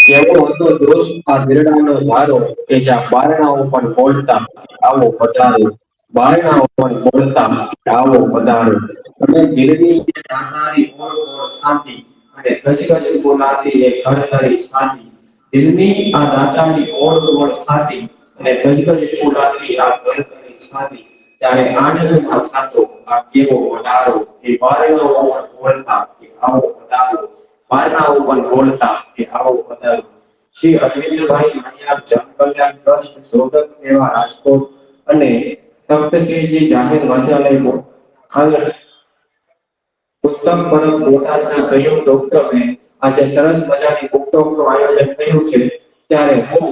કેવો હતો દોસ્ત આ દિરડાનો ધારો કે જ્યાં બારણાઓ પણ બોલતા આવો પધારો, બારણાઓ પણ બોલતા આવો પધારો. અને ગીરની દાતારી ઓળ ઓળ થાતી અને ઘસી ઘસી બોલાતી એ ઘરભરી છાતી. દિલની આ દાતારની ઓળ ઓળ થાતી અને ગજગજ ફૂલાતી આ ઘરભરી છાતી. ત્યારે આનંદમાં થાતો આ કેવો વધારો કે બારણાઓ પણ બોલતા કે આવો પધારો, બારણાઓ પણ બોલતા કે આવો પધારો. શ્રી અરવિંદભાઈ મણિયાર જનકલ્યાણ ટ્રસ્ટ સોગંદ સેવા રાજકોટ અને તખ્તશ્રીજી જાહેર વાંચાલય આંગણ પુસ્તક પરબ બોટાદના સંયુક્ત ઉપક્રમે આજે સરસ મજાની બુકટોકનું આયોજન થયું છે. ત્યારે હું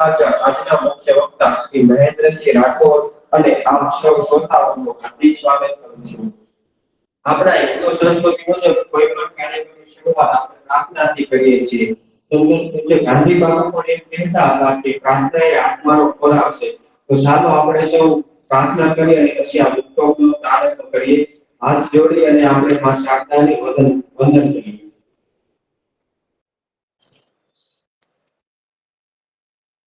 આજના મુખ્ય વક્તા શ્રી મહેન્દ્રસિંહ રાઠોડ અને આપ સૌ શ્રોતાઓનું હાર્દિક સ્વાગત કરું છું. આપણા હિન્દુ સંસ્કૃતિ મુજબ કોઈ પણ કાર્યક્રમની શરૂઆત આપણે પ્રાર્થનાથી કરીએ છીએ. ગાંધી બાપુ પણ એમ કહેતા હતા કે પ્રાર્થના એ આત્માનો ખોરાક છે. તો ચાલો આપણે સૌ પ્રાર્થના કરીએ અને પછી આ બુકટોકનો પ્રારંભ કરીએ. હાથ જોડી અને આપણે માં શારદાની વંદન કરીએ.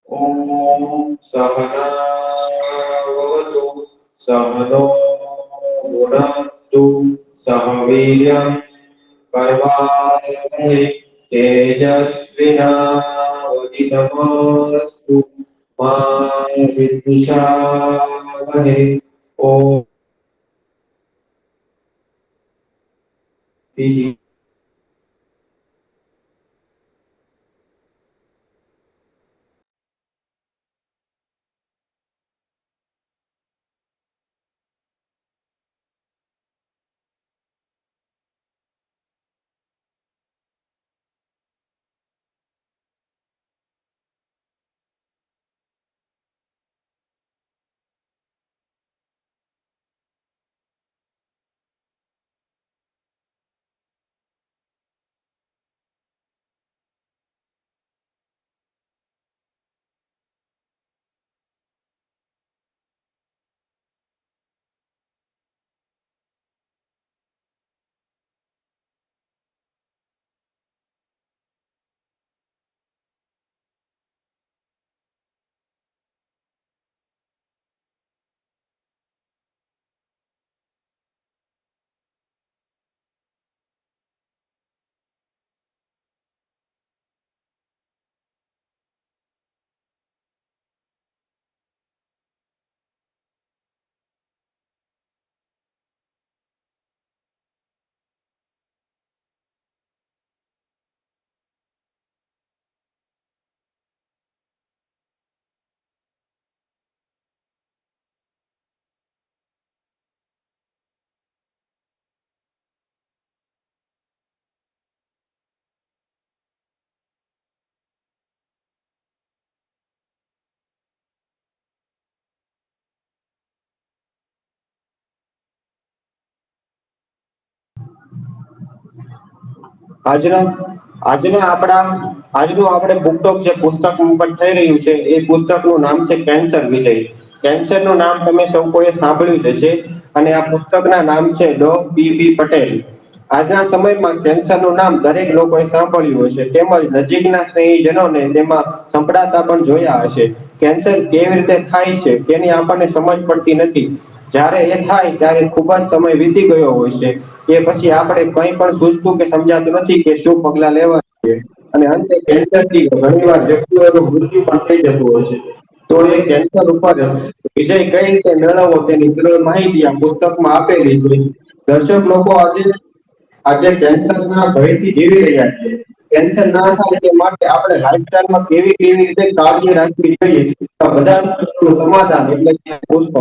ઓમ સહનાવવતુ સહનો ભુનક્તુ સહ વીર્યં કરવાવહै તેજસ્વિનાવધીતમસ્તુ મા વિદ્વિષાવહૈ. ઓમ આજના આજના આપણા આજનું આપણે બુકટોક જે પુસ્તક પણ થઈ રહ્યું છે એ પુસ્તકનું નામ છે કેન્સર વિજય. કેન્સરનું નામ તમે સૌ કોઈએ સાંભળ્યું જ હશે. અને આ પુસ્તકના નામ છે ડો. બી. પટેલ. આજના સમયમાં કેન્સરનું નામ દરેક લોકોએ સાંભળ્યું હશે તેમજ નજીકના સ્નેહીજનોને તેમાં સંભળાતા પણ જોયા હશે. કેન્સર કેવી રીતે થાય છે તેની આપણને સમજ પડતી નથી. જયારે એ થાય ત્યારે ખુબ જ સમય વીતી ગયો હોય છે. એ પછી આપડે કઈ પણ સુચતું કે સમજાતું નથી કે શું પગલા લેવા જોઈએ. અને અંતે કેન્સરથી ઘણી વાર વ્યક્તિઓનું મૃત્યુ પણ થઈ જતું હોય છે. તો એ કેન્સર ઉપર વિજય કઈ રીતે મેળવવો તેની સરળ માહિતી આ પુસ્તકમાં આપેલી છે. દર્શક લોકો આજે કેન્સરના ભયથી જીવી રહ્યા છે. કેન્સર ના થાય તે માટે આપણે લાઈફસ્ટાઈલમાં કેવી કેવી રીતે કાળજી રાખવી જોઈએ. બધા પ્રશ્નોનું સમાધાન એટલે કે પુસ્તક.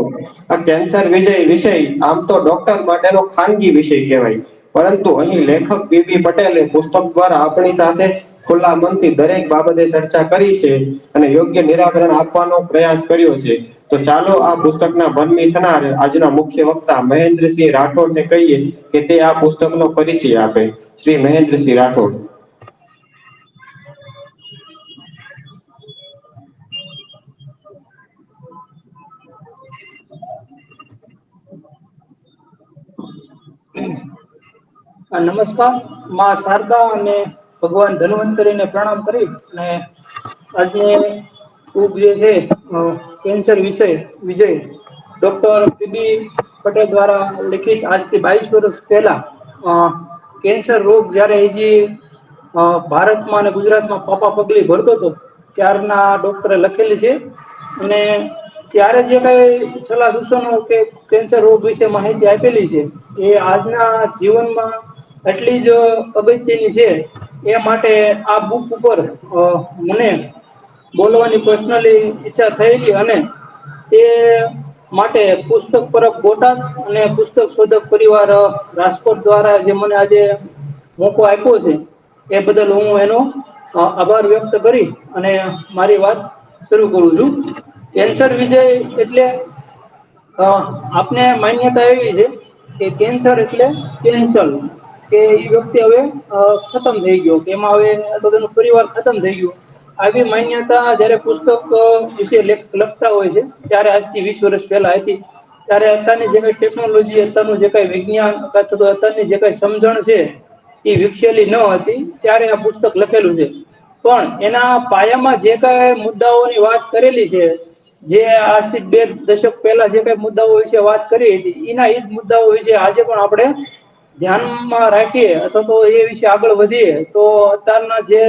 આ કેન્સર વિષય આમ તો ડોક્ટર માટેનો ખાનગી વિષય કહેવાય. પરંતુ અહીં લેખક બી. પટેલે પુસ્તક દ્વારા આપણી સાથે ખુલ્લા મનથી દરેક બાબતે ચર્ચા કરી છે અને યોગ્ય નિરાકરણ આપવાનો પ્રયાસ કર્યો છે. તો ચાલો આ પુસ્તકના ભરમી થનાર આજના મુખ્ય વક્તા મહેન્દ્રસિંહ રાઠોડને કહીએ કે તે આ પુસ્તકનો પરિચય આપે. શ્રી મહેન્દ્રસિંહ રાઠોડ. નમસ્કાર. માં શારદા અને ભગવાન ધન્વંતરીને પ્રણામ કરી અને આજે ખૂબ જે છે કેન્સર વિજય ડોક્ટર પીબી પટેલ દ્વારા લિખિત આજથી 22 વર્ષ પહેલા કેન્સર રોગ જયારે હજી ભારતમાં અને ગુજરાતમાં પાપા પગલી ભરતો હતો ત્યારના ડોક્ટરે લખેલી છે. અને ત્યારે જે કઈ સલાહ સૂચનો કે કેન્સર રોગ વિશે માહિતી આપેલી છે એ આજના જીવનમાં એટલી જ અગત્યની છે. એ માટે આ બુક ઉપર મને બોલવાની પર્સનલી ઈચ્છા થયેલી અને તે માટે પુસ્તક પરબ બોટાદ અને પુસ્તક શોધક પરિવાર રાજકોટ દ્વારા જે મને આજે મોકો આપ્યો છે એ બદલ હું એનો આભાર વ્યક્ત કરી અને મારી વાત શરૂ કરું છું. કેન્સર વિજય એટલે આપને માન્યતા એવી છે કે કેન્સર એટલે કેન્સર કે એ વ્યક્તિ હવે ખતમ થઈ ગયો કે એમાં હવે અથવા તેનું પરિવાર ખતમ થઈ ગયું. આવી માન્યતા જયારે પુસ્તક વિશે લખતા હોય છે ત્યારે આજથી 20 વર્ષ પહેલા હતી. ત્યારે અત્યારની જે કઈ ટેકનોલોજી અત્યારનું જે કઈ વિજ્ઞાન અત્યારની જે કઈ સમજણ છે એ વિકસેલી ન હતી ત્યારે આ પુસ્તક લખેલું છે. પણ એના પાયામાં જે કઈ મુદ્દાઓની વાત કરેલી છે જે આજથી 2 દશક પહેલા જે કઈ મુદ્દાઓ વિશે વાત કરી હતી એના એજ મુદ્દાઓ વિશે આજે પણ આપણે ધ્યાનમાં રાખીએ અથવા તો એ વિશે આગળ વધીએ તો અત્યારના જે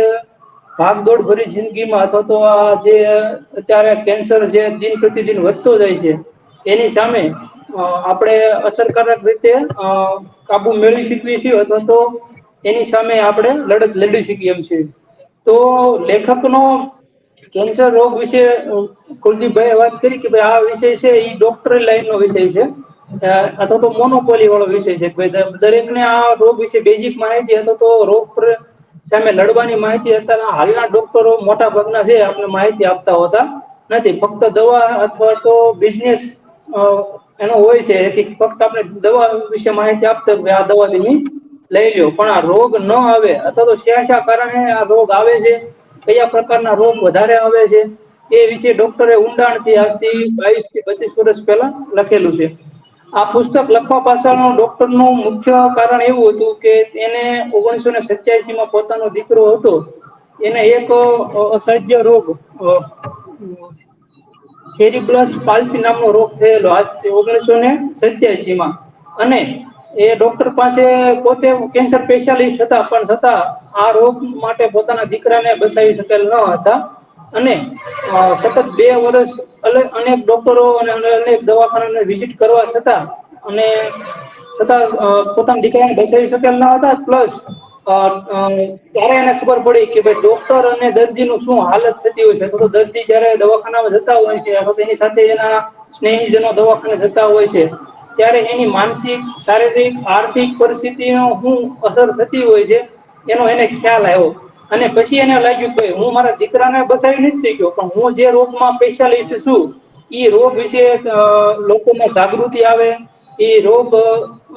ભાગદોડ ભરી જિંદગીમાં અથવા તો આ જે અત્યારે કેન્સર જે દિન પ્રતિદિન વધતો જાય છે એની સામે આપણે અસરકારક રીતે કાબુ મેળવી શકીએ છીએ અથવા તો એની સામે આપણે લડત લડી શકીએ એમ છે. તો લેખકનો કેન્સર રોગ વિશે કુલદીપભાઈ વાત કરી કે ભાઈ આ વિષય છે એ ડોક્ટરી લાઈન નો વિષય છે. અથવા તો મોનોપોલી વાળો વિષય છે દરેક ને આ રોગ વિશે બેઝિક માહિતી અથવા તો રોગ સામે લડવાની માહિતી અત્યારે હાલના ડોક્ટરો મોટા ભાગના છે આપને માહિતી આપતા હોતા નથી. ફક્ત દવા અથવા તો બિઝનેસ એનો હોય છે એથી ફક્ત આપણે દવા વિશે માહિતી આપતા આ દવા ની લઈ લ્યો પણ આ રોગ ન આવે અથવા તો શા કારણે આ રોગ આવે છે કયા પ્રકારના રોગ વધારે આવે છે એ વિશે ડોક્ટરે ઊંડાણ થી આજથી 22 થી 25 વર્ષ પહેલા લખેલું છે. આ પુસ્તક લખવા પાછળનું ડોક્ટર નું મુખ્ય કારણ એવું હતું કે એને 1987 માં પોતાનો દીકરો હતો એને એક અસાધ્ય રોગ સેરીબ્રસ પાલસી નામનો રોગ થયેલો આજ 1987 માં અને એ ડોક્ટર પાસે પોતે કેન્સર સ્પેશિયાલિસ્ટ હતા પણ છતાં આ રોગ માટે પોતાના દીકરાને બચાવી શકેલ ન હતા અને સતત 2 વર્ષ અનેક ડોક્ટરો અને અનેક દવાખાનાને વિઝિટ કરવા છતાં અને છતાં પોતાના દીકરાને બચાવી શકેલ ના હતા પ્લસ ત્યારે એને ખબર પડી કે ભાઈ ડોક્ટર અને દર્દી નું શું હાલત થતી હોય છે તો દર્દી જયારે દવાખાનામાં જતા હોય છે અથવા તેની સાથે એના સ્નેહીજનો દવાખાને જતા હોય છે ત્યારે એની માનસિક શારીરિક આર્થિક પરિસ્થિતિ ન શું અસર થતી હોય છે એનો એને ખ્યાલ આવ્યો અને પછી એને લાગ્યું કે હું મારા દીકરાને બચાવી નથી શક્યો પણ હું જે રોગમાં સ્પેશિયાલિસ્ટ છું ઈ રોગ વિશે લોકોમાં જાગૃતિ આવે એ રોગ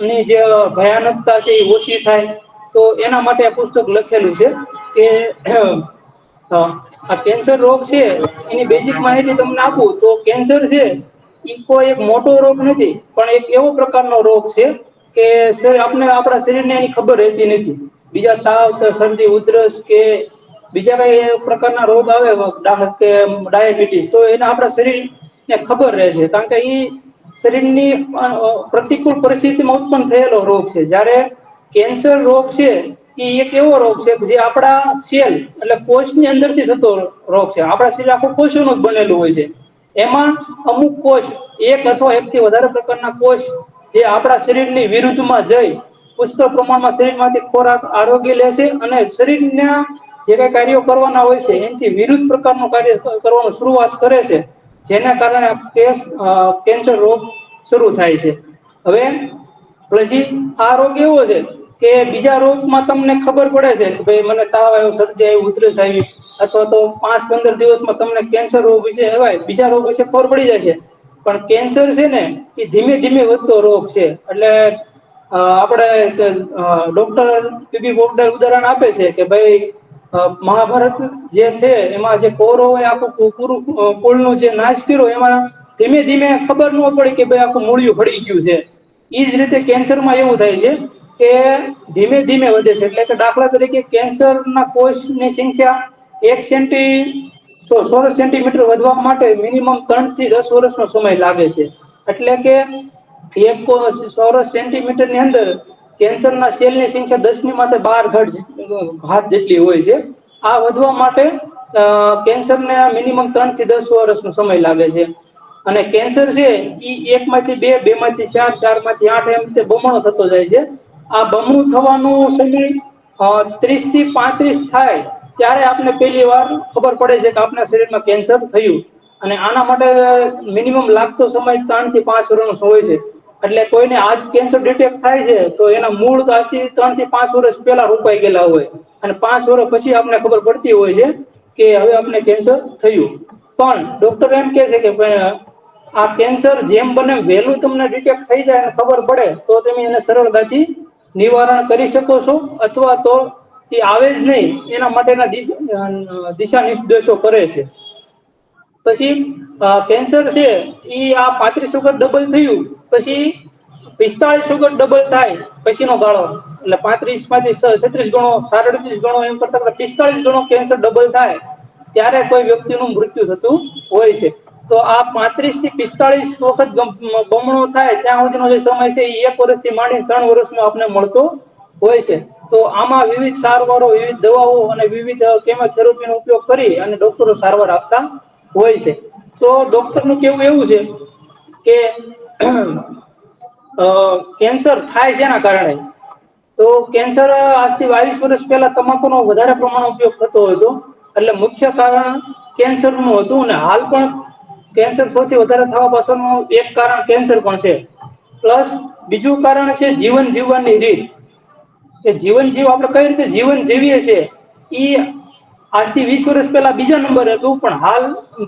ની જે ભયાનકતા છે એ ઓછી થાય તો એના માટે આ પુસ્તક લખેલું છે કે આ કેન્સર રોગ છે એની બેઝિક માહિતી તમને આપું તો કેન્સર છે કોઈ એક મોટો રોગ નથી પણ એક એવો પ્રકારનો રોગ છે કે આપને આપણા શરીર ને એની ખબર રહેતી નથી બીજા તાવ શરદી ઉધરસ કે બીજા કઈ પ્રકારના રોગ આવે કે ડાયાબિટીસ તો એને આપણા શરીર ને ખબર રહે છે કારણ કે ઈ શરીરની પ્રતિકૂળ પરિસ્થિતિમાં ઉત્પન્ન થયેલો રોગ છે જયારે કેન્સર રોગ છે એ એક એવો રોગ છે જે આપણા સેલ એટલે કોષની અંદર થી થતો રોગ છે આપણા શરીર આખું કોષો ન જ બનેલું હોય છે એમાં અમુક કોષ એક અથવા એક થી વધારે પ્રકારના કોષ જે આપણા શરીરની વિરુદ્ધમાં જઈ પુષ્કળ પ્રમાણમાં શરીર માંથી ખોરાક આરોગ્ય લેશે અને શરીરના જે કઈ કાર્યો કરવાના હોય છે એનાથી વિરુદ્ધ પ્રકારનું કાર્ય કરવાનું શરૂઆત કરે છે જેના કારણે કેન્સર રોગ શરૂ થાય છે હવે પછી આ રોગ એવો છે કે બીજા રોગમાં તમને ખબર પડે છે કે ભાઈ મને તાવ આવ્યો શરદી આવી ઉધરસ આવી અથવા તો 5-15 દિવસમાં તમને કેન્સર રોગ વિશે કહેવાય બીજા રોગ વિશે ખબર પડી જાય છે પણ કેન્સર છે ને એ ધીમે ધીમે વધતો રોગ છે એટલે આપડે ડોક્ટર પીબી પોપટર ઉદાહરણ આપે છે કે ભાઈ મહાભારત જે છે એમાં જે કૌરવો આખું પૂરું કુળ નો જે નાશ કર્યો એમાં ધીમે ધીમે ખબર ન પડી કે ભાઈ આખું મૂળિયું હળી ગયું છે એજ રીતે કેન્સર માં એવું થાય છે કે ધીમે ધીમે વધે છે. એટલે કે દાખલા તરીકે કેન્સરના કોષની સંખ્યા 1 સેન્ટીમીટર વધવા માટે મિનિમમ 3 થી 10 વર્ષનો સમય લાગે છે. એટલે કે 1 ચોરસ સેન્ટીમીટર ની અંદર કેન્સરના સેલની સંખ્યા 10⁻12 જેટલી હોય છે. આ વધવા માટે કેન્સરને મિનિમમ 3 થી 10 વર્ષનો સમય લાગે છે. અને કેન્સર છે એ 1 માંથી 2, 2 માંથી 4, 4 માંથી 8 એમ રીતે બમણો થતો જાય છે. આ બમણું થવાનું સમય 30 થી 35 થાય ત્યારે આપને પહેલી વાર ખબર પડે છે કે આપણા શરીરમાં કેન્સર થયું. અને આના માટે મિનિમમ લાગતો સમય 3 થી 5 વર્ષનો હોય છે. એટલે કોઈને આજ કેન્સર ડિટેક્ટ થાય છે તો એના મૂળ આજથી 3 થી 5 વર્ષ પહેલા રોપાઈ ગયેલા હોય, અને 5 વર્ષ પછી આપને ખબર પડતી હોય છે કે હવે આપને કેન્સર થયું. પણ ડોક્ટર એમ કે છે કે આ કેન્સર જેમ બને વહેલું તમને ડિટેક્ટ થઈ જાય અને ખબર પડે તો તમે એને સરળતાથી નિવારણ કરી શકો છો, અથવા તો એ આવે જ નહીં એના માટેના દિશા નિર્દેશો કરે છે. પછી કેન્સર છે ઈ આ 35 વખત ડબલ થયું પછી 45 વખત ડબલ થાય પછીનો ગાળો, એટલે 35 માંથી 36 ગણો, 37 ગણો એમ કરતા 45 ગણો કેન્સર ડબલ થાય ત્યારે કોઈ વ્યક્તિનું મૃત્યુ થતું હોય છે. તો આ 35 થી 45 વખત બમણો થાય ત્યાં સુધીનો જે સમય છે એ 1 વર્ષથી માંડીને 3 વર્ષનો આપને મળતો હોય છે. તો આમાં વિવિધ સારવારો, વિવિધ દવાઓ અને વિવિધ કેમોથેરાપીનો ઉપયોગ કરી અને ડોક્ટરો સારવાર આપતા હોય છે. તો ડોક્ટરનું કેવું એવું છે કે કેન્સર થાય જેના કારણે, તો કેન્સર આજથી 22 વર્ષ પહેલા તમાકુનો વધારે પ્રમાણમાં ઉપયોગ થતો હતો. એટલે મુખ્ય કારણ કેન્સરનું હતું, અને હાલ પણ કેન્સર સૌથી વધારે થવા પાછળનું એક કારણ કેન્સર પણ છે. પ્લસ બીજું કારણ છે જીવન જીવવાની રીત, કે જીવન આપણે કઈ રીતે જીવન જીવીએ છીએ ઈ આજથી 20 વર્ષ પહેલા બીજા નંબરે હતું, પણ હાલ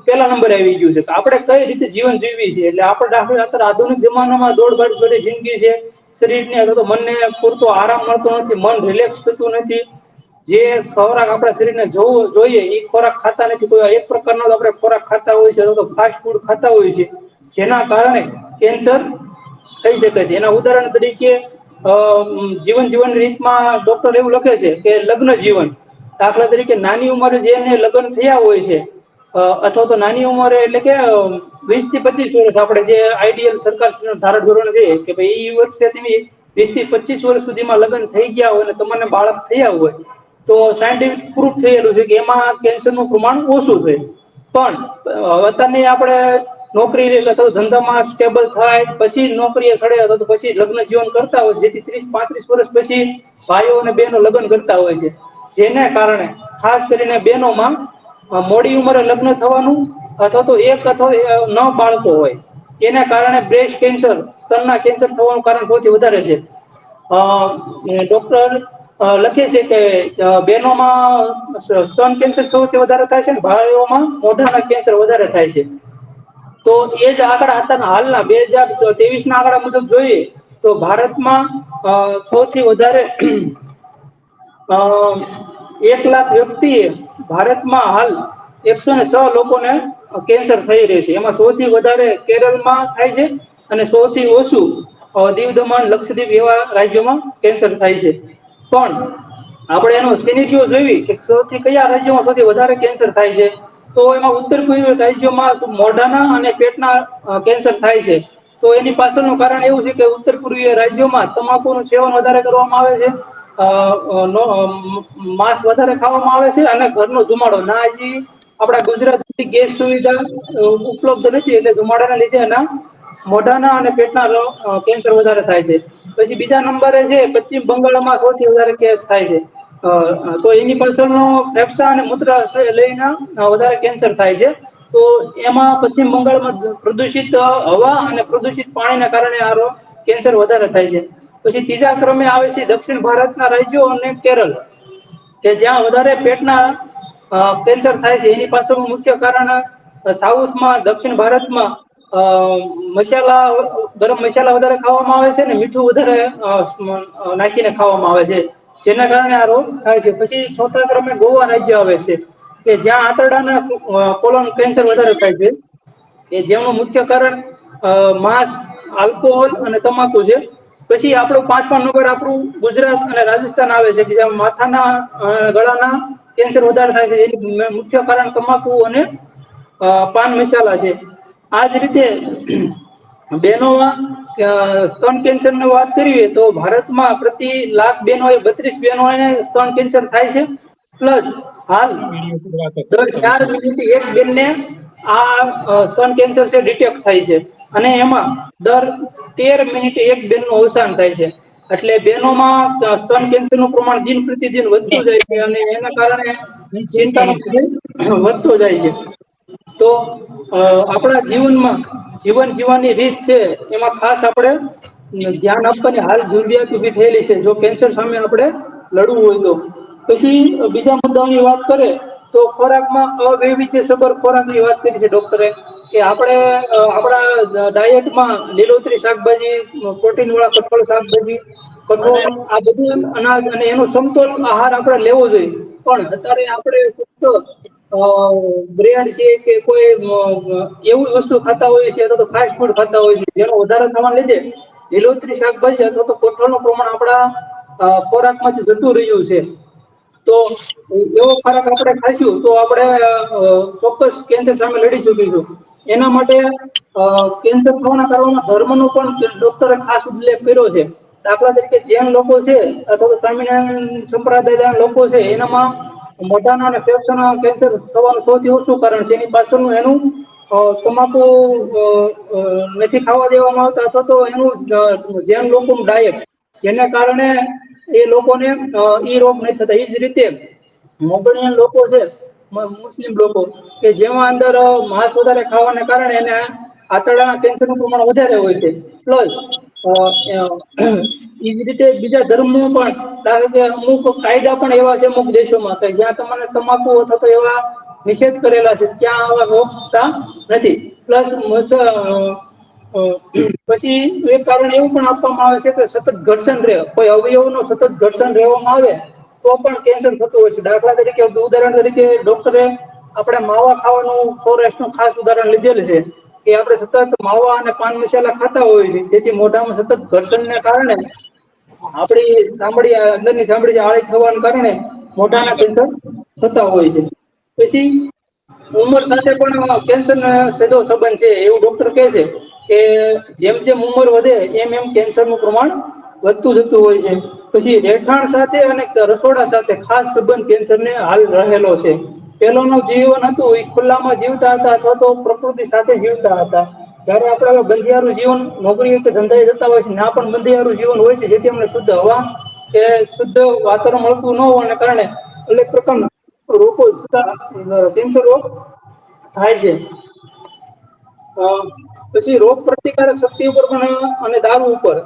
પહેલા નંબરે આવી ગયું છે. આપણે કઈ રીતે જીવન જીવીએ છીએ, એટલે આપણે અત્યારે આધુનિક જમાનામાં દોડભાગ ભરી જિંદગી છે. શરીરને અથવા તો મનને પૂરતો આરામ મળતો નથી, મન રિલેક્સ થતું નથી. જે ખોરાક આપણા શરીરને જોઈએ એ ખોરાક ખાતા નથી. કોઈ એક પ્રકારનો આપણે ખોરાક ખાતા હોય છે, અથવા તો ફાસ્ટ ફૂડ ખાતા હોય છે, જેના કારણે કેન્સર થઈ શકે છે. એના ઉદાહરણ તરીકે જીવન જીવનની રીતમાં ડોક્ટર એવું લખે છે કે લગ્ન જીવન, દાખલા તરીકે નાની ઉંમરે જેને લગ્ન થયા હોય છે, અથવા તો નાની ઉંમરે એટલે કે 20 થી 25 વર્ષ આપણે જે આઈડિયલ સરકાર ધારા ધોરણ છે કે ભાઈ એ વર્ષે તમે 20 થી 25 વર્ષ સુધીમાં લગ્ન થઈ ગયા હોય અને તમને બાળક થયા હોય તો સાયન્ટિફિક પ્રૂફ થયેલું છે કે એમાં કેન્સરનું પ્રમાણ ઓછું છે. પણ અત્યારની આપણે નોકરી અથવા ધંધામાં સ્ટેબલ થાય પછી નોકરીએ ચડે, અથવા તો પછી લગ્ન જીવન કરતા હોય, જેથી 30-35 વર્ષ પછી ભાઈઓ અને બહેનો લગ્ન કરતા હોય છે, જેને કારણે ખાસ કરીને બહેનોમાં મોડી ઉંમરે લગ્ન થવાનું, અથવા તો એક અથવા ન બાળકો હોય એના કારણે બ્રેસ્ટ કેન્સર, સ્તનના કેન્સર થવાનું કારણ સૌથી વધારે છે. ડોક્ટર લખે છે કે બહેનોમાં સ્તન કેન્સર સૌથી વધારે થાય છે, ભાઈઓમાં મોઢાના કેન્સર વધારે થાય છે. તો એ જ આંકડા હતા હાલના 2023 ના આંકડા મુજબ જોઈએ તો ભારતમાં સૌથી વધારે 1 લાખ વ્યક્તિએ ભારતમાં હાલ 106 લોકોને કેન્સર થઈ રહે છે. એમાં સૌથી વધારે કેરળમાં થાય છે, અને સૌથી ઓછું દીવ દમણ લક્ષદ્વીપ એવા રાજ્યોમાં કેન્સર થાય છે. પણ આપણે એનો સિનેરીયો જોઈ કે સૌથી કયા રાજ્યોમાં સૌથી વધારે કેન્સર થાય છે, તો એમાં ઉત્તર પૂર્વીય રાજ્યોમાં મોઢાના અને પેટના કેન્સર થાય છે. તો એની પાછળનું કારણ એવું છે કે ઉત્તર પૂર્વીય રાજ્યોમાં તમાકુનું સેવન વધારે કરવામાં આવે છે, માંસ વધારે ખાવામાં આવે છે, અને ઘરનો ધુમાડો ના આપણા ગુજરાતની ગેસ સુવિધા ઉપલબ્ધ નથી, એટલે ધુમાડાના લીધે એના મોઢાના અને પેટના કેન્સર વધારે થાય છે. પછી બીજા નંબરે છે પશ્ચિમ બંગાળમાં સૌથી વધારે કેસ થાય છે. તો એની પાછળનો ફેફસા અને મૂત્રાશય લઈને વધારે કેન્સર થાય છે. તો એમાં પશ્ચિમ બંગાળમાં પ્રદુષિત હવા અને પ્રદુષિત પાણીના કારણે આ કેન્સર વધારે થાય છે. પછી ત્રીજા ક્રમે આવે છે દક્ષિણ ભારતના રાજ્યો અને કેરળ, કે જ્યાં વધારે પેટના કેન્સર થાય છે. એની પાછળનું મુખ્ય કારણ સાઉથમાં, દક્ષિણ ભારતમાં મસાલા, ગરમ મસાલા વધારે ખાવામાં આવે છે ને મીઠું વધારે નાખીને ખાવામાં આવે છે, જેના કારણે આ રોગ થાય છે. પછી ચોથા ક્રમે ગોવા રાજ્ય આવે છે, કે જ્યાં આંતરડાના કોલોન કેન્સર વધારે થાય છે, કે જેનું મુખ્ય કારણ માંસ, આલ્કોહોલ અને તમાકુ છે. પછી આપણું 5મા નંબર આપણું ગુજરાત અને રાજસ્થાન આવે છે કે જ્યાં માથાના ગળાના કેન્સર વધારે થાય છે. એનું મુખ્ય કારણ તમાકુ અને પાન મસાલા છે. આ જ રીતે બહેનોમાં સ્તન કેન્સર ની વાત કરીએ તો ભારતમાં પ્રતિ લાખ બહેનો 32 બહેનોને સ્તન કેન્સર થાય છે. પ્લસ હાલ દર 4 મિનિટે એક બેનને આ સ્તન કેન્સર છે ડિટેક્ટ થાય છે. અને એમાં દર 13 મિનિટે એક બેનનું અવસાન થાય છે. એટલે બહેનોમાં સ્તન કેન્સરનું પ્રમાણ દિન પ્રતિદિન વધતું જાય છે અને એના કારણે ચિંતાનો વિષય વધતો જાય છે. તો આપણા જીવનમાં જીવન જીવવાની રીત છે એમાં ખાસ આપણે ધ્યાન આપવાની હાલ જરૂરિયાત ઉભી થયેલી છે જો કેન્સર સામે આપણે લડવું હોય તો. પછી બીજા મુદ્દાઓની વાત કરે તો ખોરાકમાં અવૈવિધ્યસભર ખોરાકની વાત કરી છે ડોક્ટરે કે આપણે આપણા ડાયટમાં લીલોતરી શાકભાજી, પ્રોટીન વાળા કઠોળ શાકભાજી, કઠોળ આ બધું અનાજ અને એનો સમતોલ આહાર આપણે લેવો જોઈએ. પણ અત્યારે આપણે ફક્ત બ્રેડ છે કે કોઈ એવું વસ્તુ ખાતા હોય છે અથવા તો ફાસ્ટ ફૂડ ખાતા હોય છે જેનો વધારે થવાને લીધે લીલોતરી શાકભાજી અથવા તો કઠોળનું પ્રમાણ આપણા ખોરાકમાંથી જતું રહ્યું છે. તો એવો ખોરાક આપણે ખાઈશું તો આપણે ચોક્કસ કેન્સર સામે લડી શકીશું. એના માટે કેન્સર થવાના કારણોમાં ધર્મનો પણ ડોક્ટરે ખાસ ઉલ્લેખ કર્યો છે. દાખલા તરીકે જૈન લોકો છે અથવા તો સ્વામિનારાયણ સંપ્રદાયના લોકો છે એનામાં મોઢાના અને ફેફસાના કેન્સર થવાનું સૌથી ઓછું કારણ છે. એની પાછળનું એનું તમાકુ નથી ખાવા દેવામાં આવતા અથવા તો એનું જૈન લોકોનું ડાયટ જેના કારણે એ લોકોને ઈ રોગ નથી થતા. એ જ રીતે મોગલિયન લોકો છે મુસ્લિમ લોકો કે જેમાં અંદર માંસ વધારે ખાવાને કારણે એને આંતરડાના કેન્સરનું પ્રમાણ વધારે હોય છે. પ્લસ એ જ રીતે બીજા ધર્મો પણ ધારો કે અમુક કાયદા પણ એવા છે અમુક દેશોમાં કે જ્યાં તમારે તમાકુ અથવા તો એવા નિષેધ કરેલા છે ત્યાં આવા રોગ થતા નથી. પ્લસ પછી એક કારણ એવું પણ આપવામાં આવે છે કે સતત ઘર્ષણ રહે કોઈ અવયવનું સતત ઘર્ષણ રહેવામાં આવે તો પણ કેન્સર થતું હોય છે. દાખલા તરીકે ઉદાહરણ તરીકે ડોક્ટરે આપણે માવા ખાવાનું સૌરાષ્ટ્રનું ખાસ ઉદાહરણ લીધેલ છે કે આપણે સતત માવા અને પાન મસાલા ખાતા હોય છે જેથી મોઢામાં સતત ઘર્ષણને કારણે આપણી ચામડી અંદરની ચામડી આળી થવાને કારણે મોઢાના કેન્સર થતા હોય છે. પછી ઉંમર સાથે પણ કેન્સરનો સીધો સંબંધ છે એવું ડોક્ટર કહે છે કે જેમ જેમ ઉંમર વધે એમ એમ કેન્સરનું પ્રમાણ વધતું જતું હોય છે. પછી રહેઠાણ સાથે અને રસોડા સાથે ખાસ સંબંધ કેન્સરને હાલ રહેલો છે. પેલોનું જીવન હતું એ ખુલ્લામાં જીવતા હતા અથવા તો પ્રકૃતિ સાથે જીવતા હતા. જયારે આપણે બંધિયારું જીવન નોકરી કે ધંધાએ જતા હોય છે ત્યાં પણ બંધિયારું જીવન હોય છે જેથી અમને શુદ્ધ હવા કે શુદ્ધ વાતાવરણ મળતું ન હોવાને કારણે અનેક પ્રકારના રોગો કેન્સર રોગ થાય છે. પછી રોગ પ્રતિકારક શક્તિ ઉપર પણ અને દારૂ ઉપર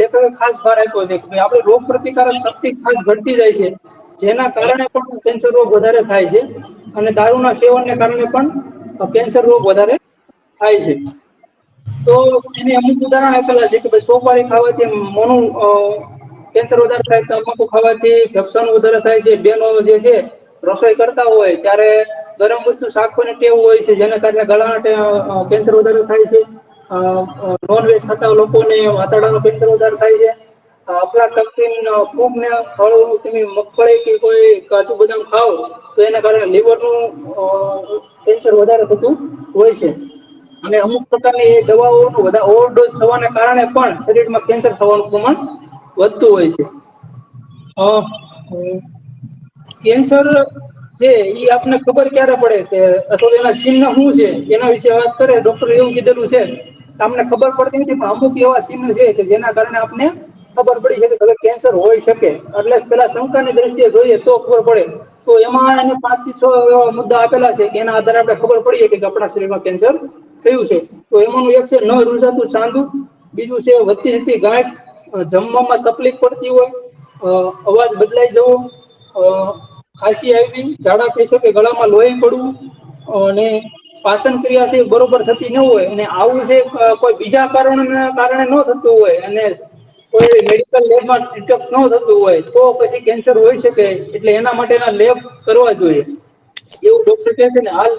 લેખકે ખાસ ભાર આપ્યો છે કે આપણે રોગ પ્રતિકારક શક્તિ ખાસ ઘટતી જાય છે જેના કારણે પણ કેન્સર રોગ વધારે થાય છે અને દારૂના સેવનને કારણે પણ કેન્સર રોગ વધારે થાય છે. તો એને અમુક ઉદાહરણ આપેલા છે કે ભાઈ સોપારી ખાવાથી મોનું કેન્સર વધારે થાય, તમાકુ ખાવાથી ફેફસાનું વધારે થાય છે. બેનો જે છે રસોઈ કરતા હોય ત્યારે ગરમ વસ્તુ શાકવાની ટેવ હોય છે જેના કારણે ગળાના કેન્સર વધારે થાય છે. નોનવેજ ખાતા લોકોને આંતરડાનું કેન્સર વધારે થાય છે. ફૂગ ને ફળ તમે મગફળી કે કોઈ કાજુ બદામ ખાવ તો એના કારણે લીવરનું કેન્સર વધારે થતું હોય છે. અને અમુક પ્રકારની દવાઓનું ઓવરડોઝ થવાને કારણે પણ શરીરમાં કેન્સર થવાનું પ્રમાણ વધતું હોય છે. કેન્સર છે એ આપને ખબર ક્યારે પડે કે અથવા તો એના ચિહ્ન શું છે એના વિશે વાત કરે ડોક્ટર એવું કીધેલું છે તમને ખબર પડતી નથી પણ અમુક એવા ચિહ્ન છે કે જેના કારણે આપને ખબર પડી શકે કે કેન્સર હોઈ શકે એટલે પેલા શંકાની દ્રષ્ટિએ જોઈએ તો ખબર પડે. તો એમાં એને 5 થી 6 એવા મુદ્દા આપેલા છે કે એના આધારે આપણે ખબર પડીએ કે આપણા શરીરમાં કેન્સર થયું છે. તો એમાંનું એક છે ન રૂઝાતું ચાંદુ, બીજું છે વધતી જતી ગાંઠ, જમવામાં તકલીફ પડતી હોય, અવાજ બદલાઈ જવો, ખાંસી આવી, ઝાડા પેશાબ કે ગળામાં લોહી પડવું અને પાચન ક્રિયા છે બરોબર થતી ન હોય અને આવું છે કોઈ બીજા કારણે ન થતું હોય અને કોઈ મેડિકલ લેબમાં ડિટેક્ટ ન થતું હોય તો પછી કેન્સર હોય શકે એટલે એના માટેના લેબ કરવા જોઈએ એવું ડોક્ટર કહે છે ને. હાલ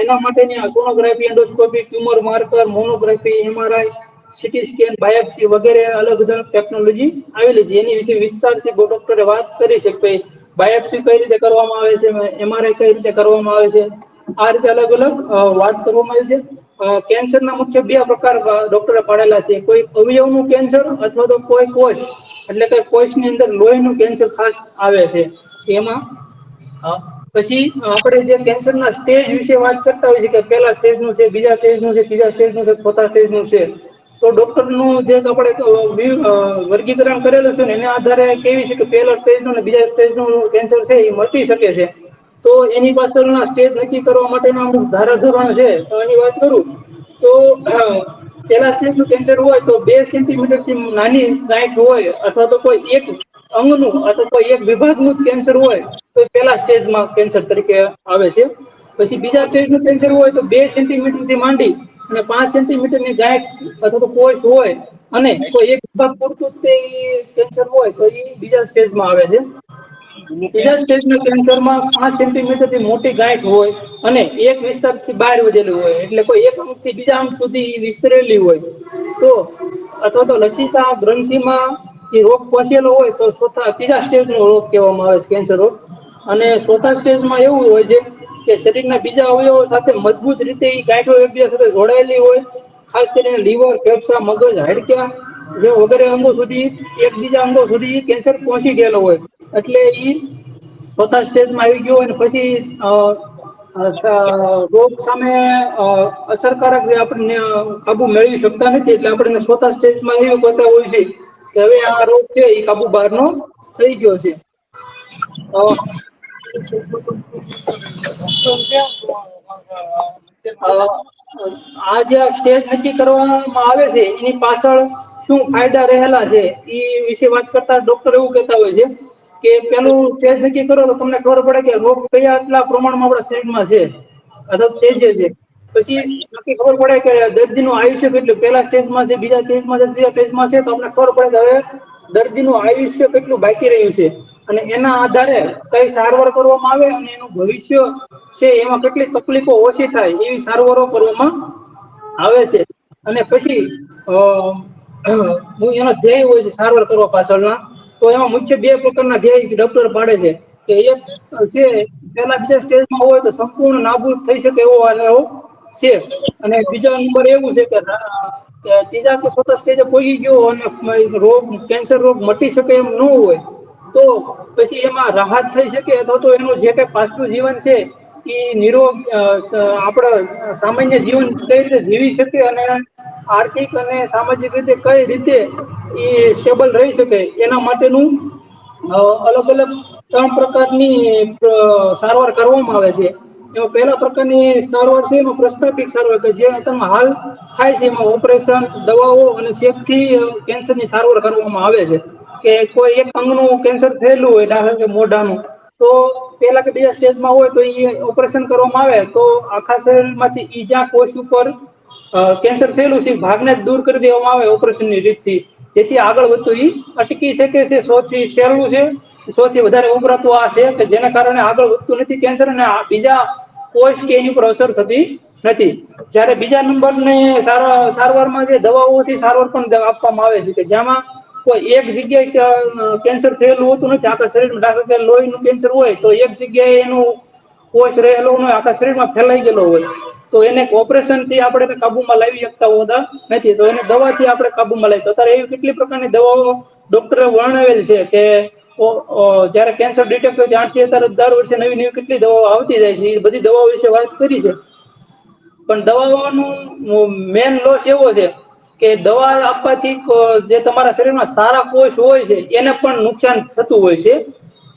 એના માટેની sonography, endoscopy, tumour marker, mammography, MRI, CT scan, biopsy વગેરે અલગ અલગ ટેકનોલોજી આવેલી છે. એની વિશે વિસ્તારથી ડોક્ટરે વાત કરી છે કે ભાઈ બાયોપ્સી કઈ રીતે કરવામાં આવે છે, MRI કઈ રીતે કરવામાં આવે છે, આ રીતે અલગ અલગ વાત કરવામાં આવી છે. કેન્સરના મુખ્ય બે પ્રકાર ડોક્ટરે પાડેલા છે, કોઈ અવયવનું કેન્સર અથવા તો કોઈ કોષ એટલે કે કોષની અંદર લોહીનું કેન્સર ખાસ આવે છે. એમાં પછી આપણે જે કેન્સરના સ્ટેજ વિશે વાત કરતા હોય છે કે પહેલા સ્ટેજનું છે, બીજા સ્ટેજનું છે, ત્રીજા સ્ટેજનું છે, ચોથા સ્ટેજનું છે, તો ડોક્ટરનું જે આપણે વર્ગીકરણ કરેલું છે ને એના આધારે કેવી છે કે પહેલા સ્ટેજનું અને બીજા સ્ટેજનું કેન્સર છે એ મટી શકે છે. તો એની પાછળના સ્ટેજ નક્કી કરવા માટેના અમુક ધારાધોરણ છે. તો એની વાત કરું તો પેલા સ્ટેજનું કેન્સર હોય તો 2 સેન્ટીમીટર થી નાની ગાંઠ હોય અથવા તો કોઈ એક અંગનું અથવા કોઈ એક વિભાગનું કેન્સર હોય તો પેલા સ્ટેજમાં કેન્સર તરીકે આવે છે. પછી બીજા સ્ટેજનું કેન્સર હોય તો 2 સેન્ટીમીટર થી માંડી અને 5 સેન્ટીમીટરની ગાંઠ અથવા તો કોષ હોય અને કોઈ એક વિભાગ પૂરતું તે કેન્સર હોય તો એ બીજા સ્ટેજમાં આવે છે. ત્રીજા સ્ટેજના કેન્સરમાં 5 સેન્ટીમીટર થી મોટી ગાંઠ હોય અને એક વિસ્તારથી બહાર વધેલું હોય એટલે કોઈ એક અંગથી બીજા અંગ સુધી વિસ્તરેલી હોય તો અથવા તો લસિકા ગ્રંથિમાં એ રોગ પહોંચેલો હોય તો ત્રીજા સ્ટેજનો રોગ કહેવામાં આવે છે, કેન્સર રોગ. અને ચોથા સ્ટેજમાં એવું હોય છે કે શરીરના બીજા અવયવો સાથે મજબૂત રીતે એ ગાંઠો એકબીજા સાથે જોડાયેલી હોય, ખાસ કરીને લીવર, ફેફસા, મગજ, હાડકા જે વગેરે અંગો સુધી એકબીજા અંગો સુધી કેન્સર પહોંચી ગયેલો હોય એટલે ઈ ચોથા સ્ટેજમાં આવી ગયો અને પછી રોગ સામે અસરકારક આપણને કાબુ મેળવી શકતા નથી એટલે આપણે ચોથા સ્ટેજમાં એવું કહેતા હોય છે કે હવે આ રોગ છે એ કાબુ બહારનો થઈ ગયો છે. આ જે સ્ટેજ નક્કી કરવામાં આવે છે એની પાછળ શું ફાયદા રહેલા છે એ વિશે વાત કરતા ડોક્ટર એવું કહેતા હોય છે કે પેલું સ્ટેજ નક્કી કરો તો તમને ખબર પડે કે રોગ કયા એટલા પ્રમાણમાં આપણા શરીરમાં છે અથવા તેજે છે. પછી નક્કી ખબર પડે કે દર્દીનું આયુષ્ય કેટલું પેલા સ્ટેજમાં છે, બીજા સ્ટેજમાં છે, ત્રીજા સ્ટેજમાં છે, તો અમને ખબર પડે કે હવે દર્દીનું આયુષ્ય કેટલું બાકી રહ્યું છે અને એના આધારે કઈ સારવાર કરવામાં આવે અને એનું ભવિષ્ય છે એમાં કેટલી તકલીફો ઓછી થાય એવી સારવારો કરવામાં આવે છે. અને પછી એનો ધ્યેય હોય છે સારવાર કરવા પાછળના, તો એમાં મુખ્ય બે પ્રકારના ધ્યેય ડોક્ટર પાડે છે કે એક છે પેલા બીજા સ્ટેજમાં હોય તો સંપૂર્ણ નાબૂદ થઈ શકે એવો છે અને બીજા નંબર એવું છે કે ત્રીજા કે ચોથા સ્ટેજે પહોંચી ગયો અને રોગ કેન્સર રોગ મટી શકે એમ ન હોય તો પછી એમાં રાહત થઈ શકે અથવા તો એનું જે કઈ પાછલું જીવન છે એ નિરોગ આપણા સામાન્ય જીવન કઈ રીતે જીવી શકે અને આર્થિક અને સામાજિક રીતે કઈ રીતે એ સ્ટેબલ રહી શકે એના માટેનું અલગ અલગ 3 પ્રકારની સારવાર કરવામાં આવે છે. એમાં પહેલા પ્રકારની સારવાર છે એમાં પ્રસ્તાપિક સારવાર કે જે તમે હાલ થાય છે એમાં ઓપરેશન, દવાઓ અને ચેપથી કેન્સરની સારવાર કરવામાં આવે છે. કે કોઈ એક અંગનું કેન્સર થયેલું હોય ધારો કે મોઢાનું તો પેલા કે બીજા સ્ટેજમાં હોય તો એ ઓપરેશન કરવામાં આવે તો આખા શરીરમાંથી ઈજા કોષ ઉપર કેન્સર થયેલું છે ભાગને જ દૂર કરી દેવામાં આવે ઓપરેશનની રીતથી, જેથી આગળ વધતું ઈ અટકી શકે છે. સૌથી સહેલું છે, સૌથી વધારે વપરાતું આ છે કે જેના કારણે આગળ વધતું નથી કેન્સર અને બીજા કોષ કે એની ઉપર અસર થતી નથી. જયારે બીજા નંબરની સારવારમાં જે દવાઓથી સારવાર પણ આપવામાં આવે છે કે જેમાં કોઈ એક જગ્યાએ કેન્સર થયેલું હોતું નથી આખા શરીરમાં, દાખલા કે લોહીનું કેન્સર હોય તો એક જગ્યાએ એનું કોષ રહેલો હોય આખા શરીરમાં ફેલાઈ ગયેલો હોય તો એને ઓપરેશનથી આપણે કાબુમાં લાવી શકતા હોતા નથી, તો એને દવાથી આપણે કાબુમાં લાવી. અત્યારે એવી કેટલી પ્રકારની દવાઓ ડોક્ટરે વર્ણવેલ છે કે જયારે કેન્સર ડિટેક્ટ હોય ત્યારથી અત્યારે દર વર્ષે નવી નવી કેટલી દવાઓ આવતી જાય છે. એ બધી દવાઓ વિશે વાત કરી છે. પણ દવાઓનું મેન લોસ એવો છે કે દવા આપવાથી જે તમારા શરીરમાં સારા કોષ હોય છે એને પણ નુકસાન થતું હોય છે.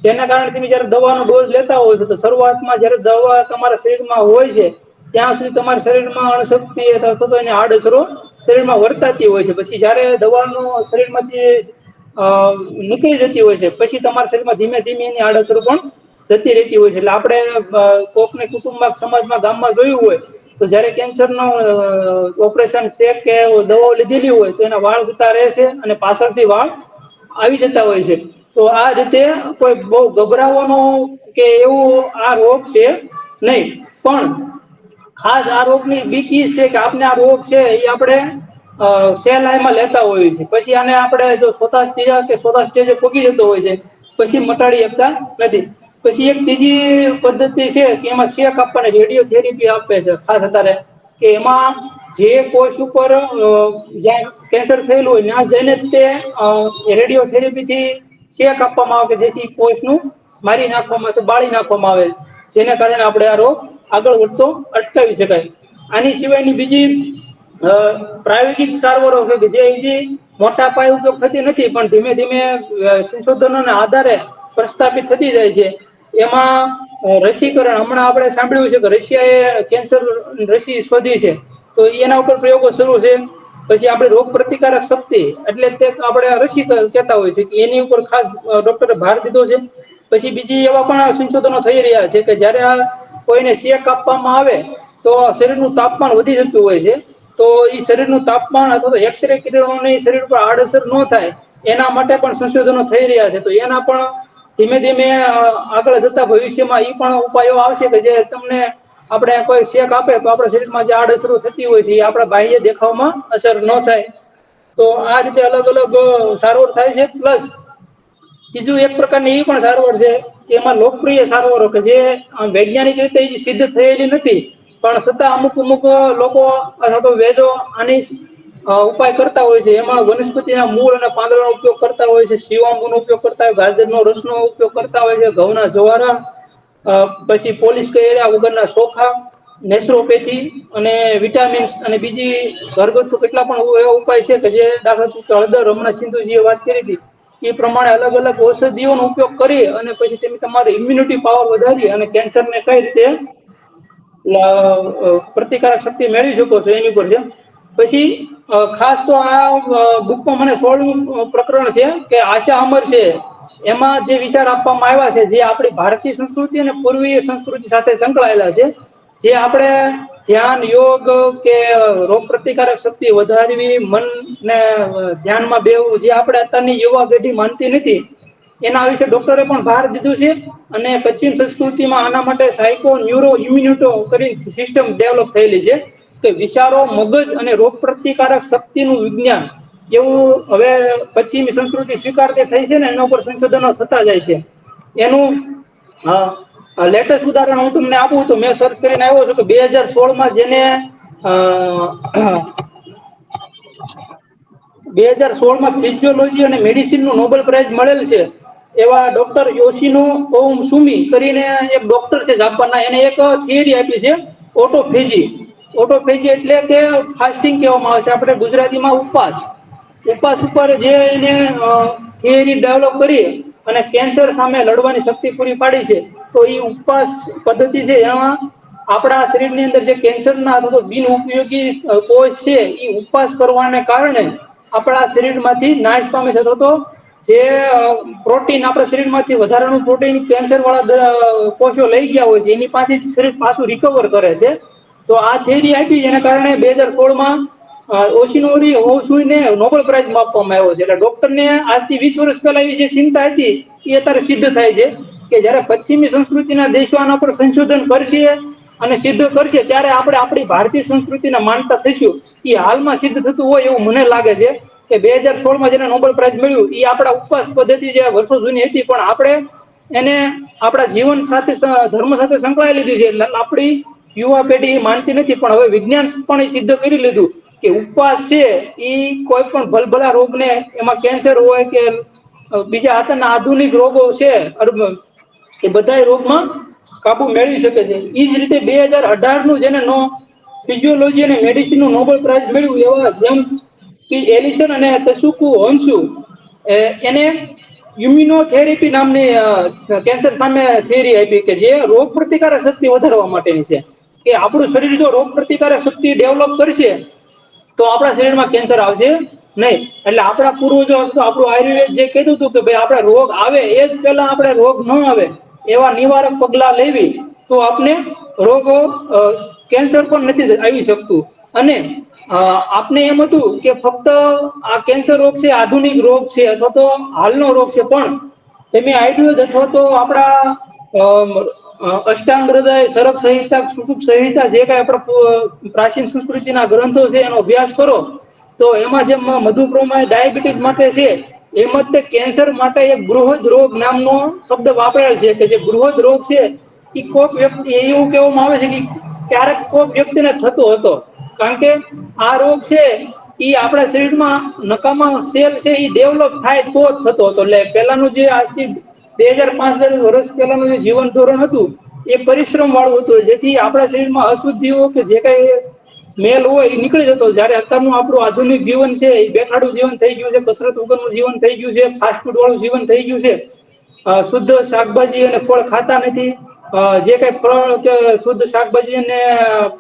જેના કારણે તમે જયારે દવાનો ડોઝ લેતા હોય છો તો શરૂઆતમાં જયારે દવા તમારા શરીરમાં હોય છે ત્યાં સુધી તમારા શરીરમાં અણશક્તિ અથવા તો એની આડઅસરો શરીરમાં વર્તાતી હોય છે. પછી જયારે દવાનો શરીરમાંથી નીકળી જતી હોય છે પછી તમારા શરીરમાં ધીમે ધીમે એની આડઅસરો પણ જતી રહેતી હોય છે. એટલે આપણે કોકને કુટુંબમાં, સમાજમાં, ગામમાં જોયું હોય તો જયારે કેન્સરનું ઓપરેશન છે કે દવાઓ લીધેલી હોય તો એના વાળ જતા રહે છે અને પાછળથી વાળ આવી જતા હોય છે. તો આ રીતે કોઈ બહુ ગભરાવાનો કે એવું આ રોગ છે નહીં. પણ ખાસ આ રોગની બીક ઈ છે કે આપને આ રોગ છે એ આપણે સહેલાઈમાં લેતા હોઈએ છીએ, પછી આને આપણે જો ત્રીજા કે ચોથા સ્ટેજે પહોંચી જતો હોય છે પછી મટાડી શકતા નથી. પછી એક ત્રીજી પદ્ધતિ છે કે એમાં શેક આપવાને રેડિયો થેરેપી આપે છે ખાસ અત્યારે, કે એમાં જે કોષ ઉપર જ્યાં કેન્સર થયેલું હોય ત્યાં જઈને તે રેડિયો થેરેપી થી શેક આપવામાં આવે કે જેથી કોષનું મારી નાખવામાં તો બાળી નાખવામાં આવે, જેને કારણે આપણે આ રોગ આગળ વધતો અટકાવી શકાય. આની સિવાયની બીજી પ્રાયોગિક સારવારો છે કે જે મોટા પાયે ઉપયોગ થતી નથી પણ ધીમે ધીમે સંશોધનોના આધારે પ્રસ્થાપિત થતી જાય છે. એમાં રસીકરણ, હમણાં આપણે સાંભળ્યું છે કે રશિયાએ કેન્સર રસી શોધી છે, તો એના ઉપર પ્રયોગો શરૂ છે. પછી આપણે રોગ પ્રતિકારક શક્તિ એટલે તે આપણે રસી કહેતા હોય છે કે એની ઉપર ખાસ ડોક્ટરે ભાર દીધો છે. પછી બીજી એવા પણ સંશોધનો થઈ રહ્યા છે કે જયારે આ કોઈને શેક આપવામાં આવે તો શરીરનું તાપમાન વધી જતું હોય છે, તો એ શરીરનું તાપમાન અથવા તો એક્સરે કિરણોની શરીર પર આડઅસર ન થાય એના માટે પણ સંશોધનો થઈ રહ્યા છે. તો એના પણ ધીમે ધીમે આગળ જતા ભવિષ્યમાં એ પણ ઉપાયો આવશે કે જે તમને આપણે કોઈ શેક આપે તો આપણા શરીરમાં જે આડઅસરો થતી હોય છે એ આપણા બાહ્ય દેખાવમાં અસર ન થાય. તો આ રીતે અલગ અલગ સારવાર થાય છે. પ્લસ બીજું એક પ્રકારની એ પણ સારવાર છે, એમાં લોકપ્રિય સારવારો કે જે વૈજ્ઞાનિક રીતે સિદ્ધ થયેલી નથી પણ છતાં અમુક અમુક લોકો અથવા તો વેદો આની ઉપાય કરતા હોય છે. એમાં વનસ્પતિના મૂળ અને પાંદડાનો ઉપયોગ કરતા હોય છે, શિવાંગનો ઉપયોગ કરતા હોય, ગાજરનો રસનો ઉપયોગ કરતા હોય છે, ઘઉંના જવારા, પછી પોલિશ કર્યા વગરના ચોખા, નેચરોપેથી અને વિટામિન્સ અને બીજી ઘરગથ્થુ કેટલા પણ એવા ઉપાય છે કે જે દાખલા તરીકે હળદર, હમણાં સિંધુજીએ વાત કરી હતી એ પ્રમાણે અલગ અલગ ઔષધિઓનો ઉપયોગ કરી અને પછી તમે તમારી ઇમ્યુનિટી પાવર વધારી અને કેન્સરને કઈ રીતે પ્રતિકારક શક્તિ મેળવી શકો છો એની ઉપર છે. પછી ખાસ તો આ બુકમાં મને 16મું પ્રકરણ છે કે આશા અમર છે, એમાં જે વિચાર આપવામાં આવ્યા છે જે આપણી ભારતીય સંસ્કૃતિ અને પૂર્વીય સંસ્કૃતિ સાથે સંકળાયેલા છે, જે આપણે ધ્યાન, યોગ કે રોગ પ્રતિકારક શક્તિ વધારવી, મનને ધ્યાનમાં બેવું, જે આપણે અત્યારની યુવા પેઢી માનતી નથી એના વિશે ડોક્ટરે પણ ભાર દીધું છે. અને પશ્ચિમ સંસ્કૃતિમાં આના માટે સાયકો ન્યુરો ઇમ્યુનિટો કરી સિસ્ટમ ડેવલપ થયેલી છે કે વિચારો, મગજ અને રોગ પ્રતિકારક શક્તિનું વિજ્ઞાન એવું હવે પશ્ચિમી સંસ્કૃતિ સ્વીકારતી થઈ છે ને એના ઉપર સંશોધનો થતા જાય છે. એનું લેટેસ્ટ ઉદાહરણ હું તમને આપું તો મેં સર્ચ કરીને આવ્યો છું કે 2016માં જેને 2016માં ફિઝિયોલોજી અને મેડિસિનનું નોબેલ પ્રાઇઝ મળેલ છે એવા ડોક્ટર યોશિનો ઓઉસુમી કરીને એક ડોક્ટર છે જાપાનના, એને એક થિયરી આપી છે ઓટોફેજી. ઓટોફેજી એટલે કે ફાસ્ટિંગ કહેવામાં આવે છે, આપણે ગુજરાતીમાં ઉપવાસ. ઉપવાસ ઉપર જે એને થિયરી ડેવલપ કરી અને કેન્સર સામે લડવાની શક્તિ પૂરી પાડી છે. તો એ ઉપવાસ પદ્ધતિ છે એમાં આપણા શરીરની અંદર જે કેન્સરના અથવા તો બિન ઉપયોગી કોષ છે એ ઉપવાસ કરવાને કારણે આપણા શરીરમાંથી નાશ પામે છે, અથવા તો જે પ્રોટીન આપણા શરીરમાંથી વધારાનું પ્રોટીન કેન્સર વાળા કોષો લઈ ગયા હોય છે એની પાસેથી શરીર પાછું રિકવર કરે છે. તો આ થિયરી આપી જેના કારણે 2016માં ઓશિનોરી નોબેલ પ્રાઇઝ આપવામાં આવ્યો છે. એટલે ડોક્ટરને આજથી 20 વર્ષ પહેલા એવી જે ચિંતા હતી એ અત્યારે સિદ્ધ થાય છે કે જયારે પશ્ચિમી સંસ્કૃતિના દેશો આના પર સંશોધન કરશે અને સિદ્ધ કરશે ત્યારે આપણે આપણી ભારતીય સંસ્કૃતિને માનતા થઈશું. એ હાલમાં સિદ્ધ થતું હોય એવું મને લાગે છે કે 2016માં જેને નોબેલ પ્રાઇઝ મળ્યું એ આપણા ઉપવાસ પદ્ધતિ જે વર્ષો જૂની હતી પણ આપણે એને આપણા જીવન સાથે, ધર્મ સાથે સંકળાઈ લીધી છે. એટલે આપણી યુવા પેઢી માનતી નથી પણ હવે વિજ્ઞાન પણ એ સિદ્ધ કરી લીધું કે ઉપવાસ છે ઈ કોઈ પણ ભલભલા રોગને, એમાં કેન્સર હોય કે બીજા અત્યારના આધુનિક રોગો છે એ બધા રોગમાં કાબુ મેળવી શકે છે. એ જ રીતે 2018નું જેને ફિઝિયોલોજી અને મેડિસિનનું નોબેલ પ્રાઇઝ મળ્યું એવા જેમ એલિસન અને તસુકુ હોન્સુ એને ઇમ્યુનોથેરેપી નામની કેન્સર સામે થિયરી આપી કે જે રોગ પ્રતિકારક શક્તિ વધારવા માટેની છે, કે આપણું શરીર જો રોગ પ્રતિકારક શક્તિ ડેવલપ કરશે તો આપણા શરીરમાં કેન્સર આવશે નહીં. એટલે આપણા પૂર્વજો આપણું આયુર્વેદ જે કીધું હતું કે ભાઈ આપણે રોગ આવે એ જ પેલા આપણે રોગ ન આવે એવા નિવારક પગલા લેવી તો આપણે રોગો કેન્સર પણ નથી આવી શકતું. અને આપને એમ હતું કે ફક્ત આ કેન્સર રોગ છે આધુનિક રોગ છે અથવા તો હાલનો રોગ છે, પણ તમે આયુર્વેદ અથવા તો આપણા અષ્ટાંગ હૃદય, સરક સંહિતા, સુષુપ્ત સંહિતા જે કઈ આપણા પ્રાચીન સંસ્કૃતિના ગ્રંથો છે એનો અભ્યાસ કરો તો એમાં જેમ મધુપ્રમેહ ડાયાબિટીસ માટે છે, એમ જ તે કેન્સર માટે એક બૃહદ રોગ નામનો શબ્દ વાપરેલ છે, કે જે બૃહદ રોગ છે એ કોઈક વ્યક્તિ એવું કહેવામાં આવે છે કે ક્યારેક કોઈક વ્યક્તિને થતો હતો, કારણ કે આ રોગ છે એ આપણા શરીરમાં નકામા સેલ છે એ ડેવલપ થાય તો જ થતો હતો. એટલે પેલાનું જે આજથી 2000-5000 વર્ષ પહેલાનું જે જીવન ધોરણ હતું એ પરિશ્રમ વાળું હતું, જેથી આપણા શરીરમાં અશુદ્ધિઓ કે જે કઈ મેલ હોય એ નીકળી જતો. જયારે અત્યારનું આપણું આધુનિક જીવન છે એ બેઠાડું જીવન થઈ ગયું છે, કસરત વગરનું જીવન થઈ ગયું છે, ફાસ્ટ ફૂડ વાળું જીવન થઈ ગયું છે, શુદ્ધ શાકભાજી અને ફળ ખાતા નથી. જે કઈ ફળ કે શુદ્ધ શાકભાજી અને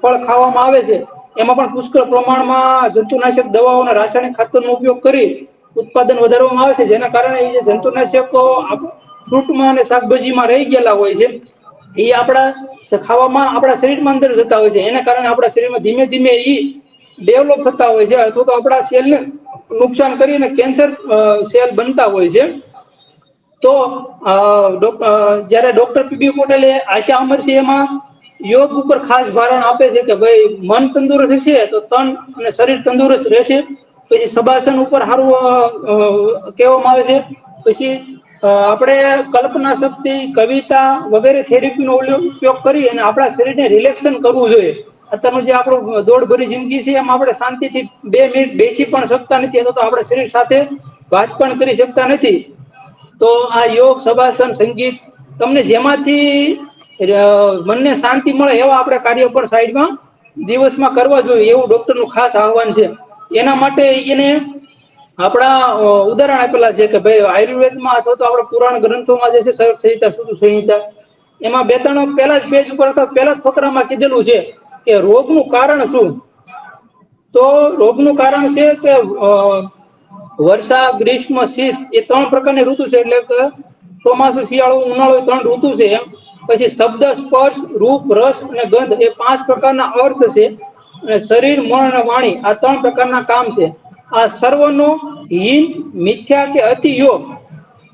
ફળ ખાવામાં આવે છે એમાં પણ પુષ્કળ પ્રમાણમાં જંતુનાશક દવાઓ અને રાસાયણિક ખાતરનો ઉપયોગ કરી ઉત્પાદન વધારવામાં આવે છે, જેના કારણે એ જે જંતુનાશકો ફ્રૂટમાં અને શાકભાજીમાં રહી ગયેલા હોય છે એ આપણા ખાવામાં આપણા શરીરમાં અંદર જતા હોય છે. એના કારણે આપણા શરીરમાં ધીમે ધીમે ડેવલપ થતા હોય છે, અથવા તો આપણા સેલને નુકસાન કરીને કેન્સર સેલ બનતા હોય છે. તો જયારે ડોક્ટર પીબી પટેલે આશા અમરસિંહ એમાં યોગ ઉપર ખાસ ભારણ આપે છે કે ભાઈ મન તંદુરસ્ત છે તો તન અને શરીર તંદુરસ્ત રહેશે. પછી સબાસન ઉપર સારું કહેવામાં આવે છે. પછી આપણે કલ્પના શક્તિ, કવિતા વગેરે થેરેપીનો ઉપયોગ કરી અને આપણા શરીરને રિલેક્શન કરવું જોઈએ. અત્યારનું જે આપણું દોડ ભરી જિંદગી છે એમાં આપણે શાંતિથી 2 મિનિટ બેસી પણ શકતા નથી, અથવા તો આપણા શરીર સાથે વાત પણ કરી શકતા નથી. તો આ યોગ, સબાસન, સંગીત તમને જેમાંથી મનને શાંતિ મળે એવા આપણે કાર્ય પણ સાઈડમાં દિવસમાં કરવા જોઈએ, એવું ડોક્ટરનું ખાસ આહવાન છે. એના માટે એને આપણા ઉદાહરણ આપેલા છે કે ભાઈ આયુર્વેદમાં અથવા તો આપણા પુરાણ ગ્રંથોમાં જે છે સર્વ સંહિતા, સુશ્રુત સંહિતા, એમાં 2-3 પહેલા જ પેજ ઉપર અથવા પહેલા જ ફકરામાં કીધેલું છે કે રોગનું કારણ શું. તો રોગનું કારણ છે કે વર્ષા, ગ્રીષ્મ, શીત એ 3 પ્રકારની ઋતુ છે. એટલે કે ચોમાસું, શિયાળો, ઉનાળો 3 ઋતુ છે એમ. પછી શબ્દ, સ્પર્શ, રૂપ, રસ અને ગંધ એ 5 પ્રકારના અર્થ છે. અને શરીર, મન અને વાણી આ 3 પ્રકારના કામ છે. આ સર્વનો હીન, મિથ્યા કે અતિ યોગ,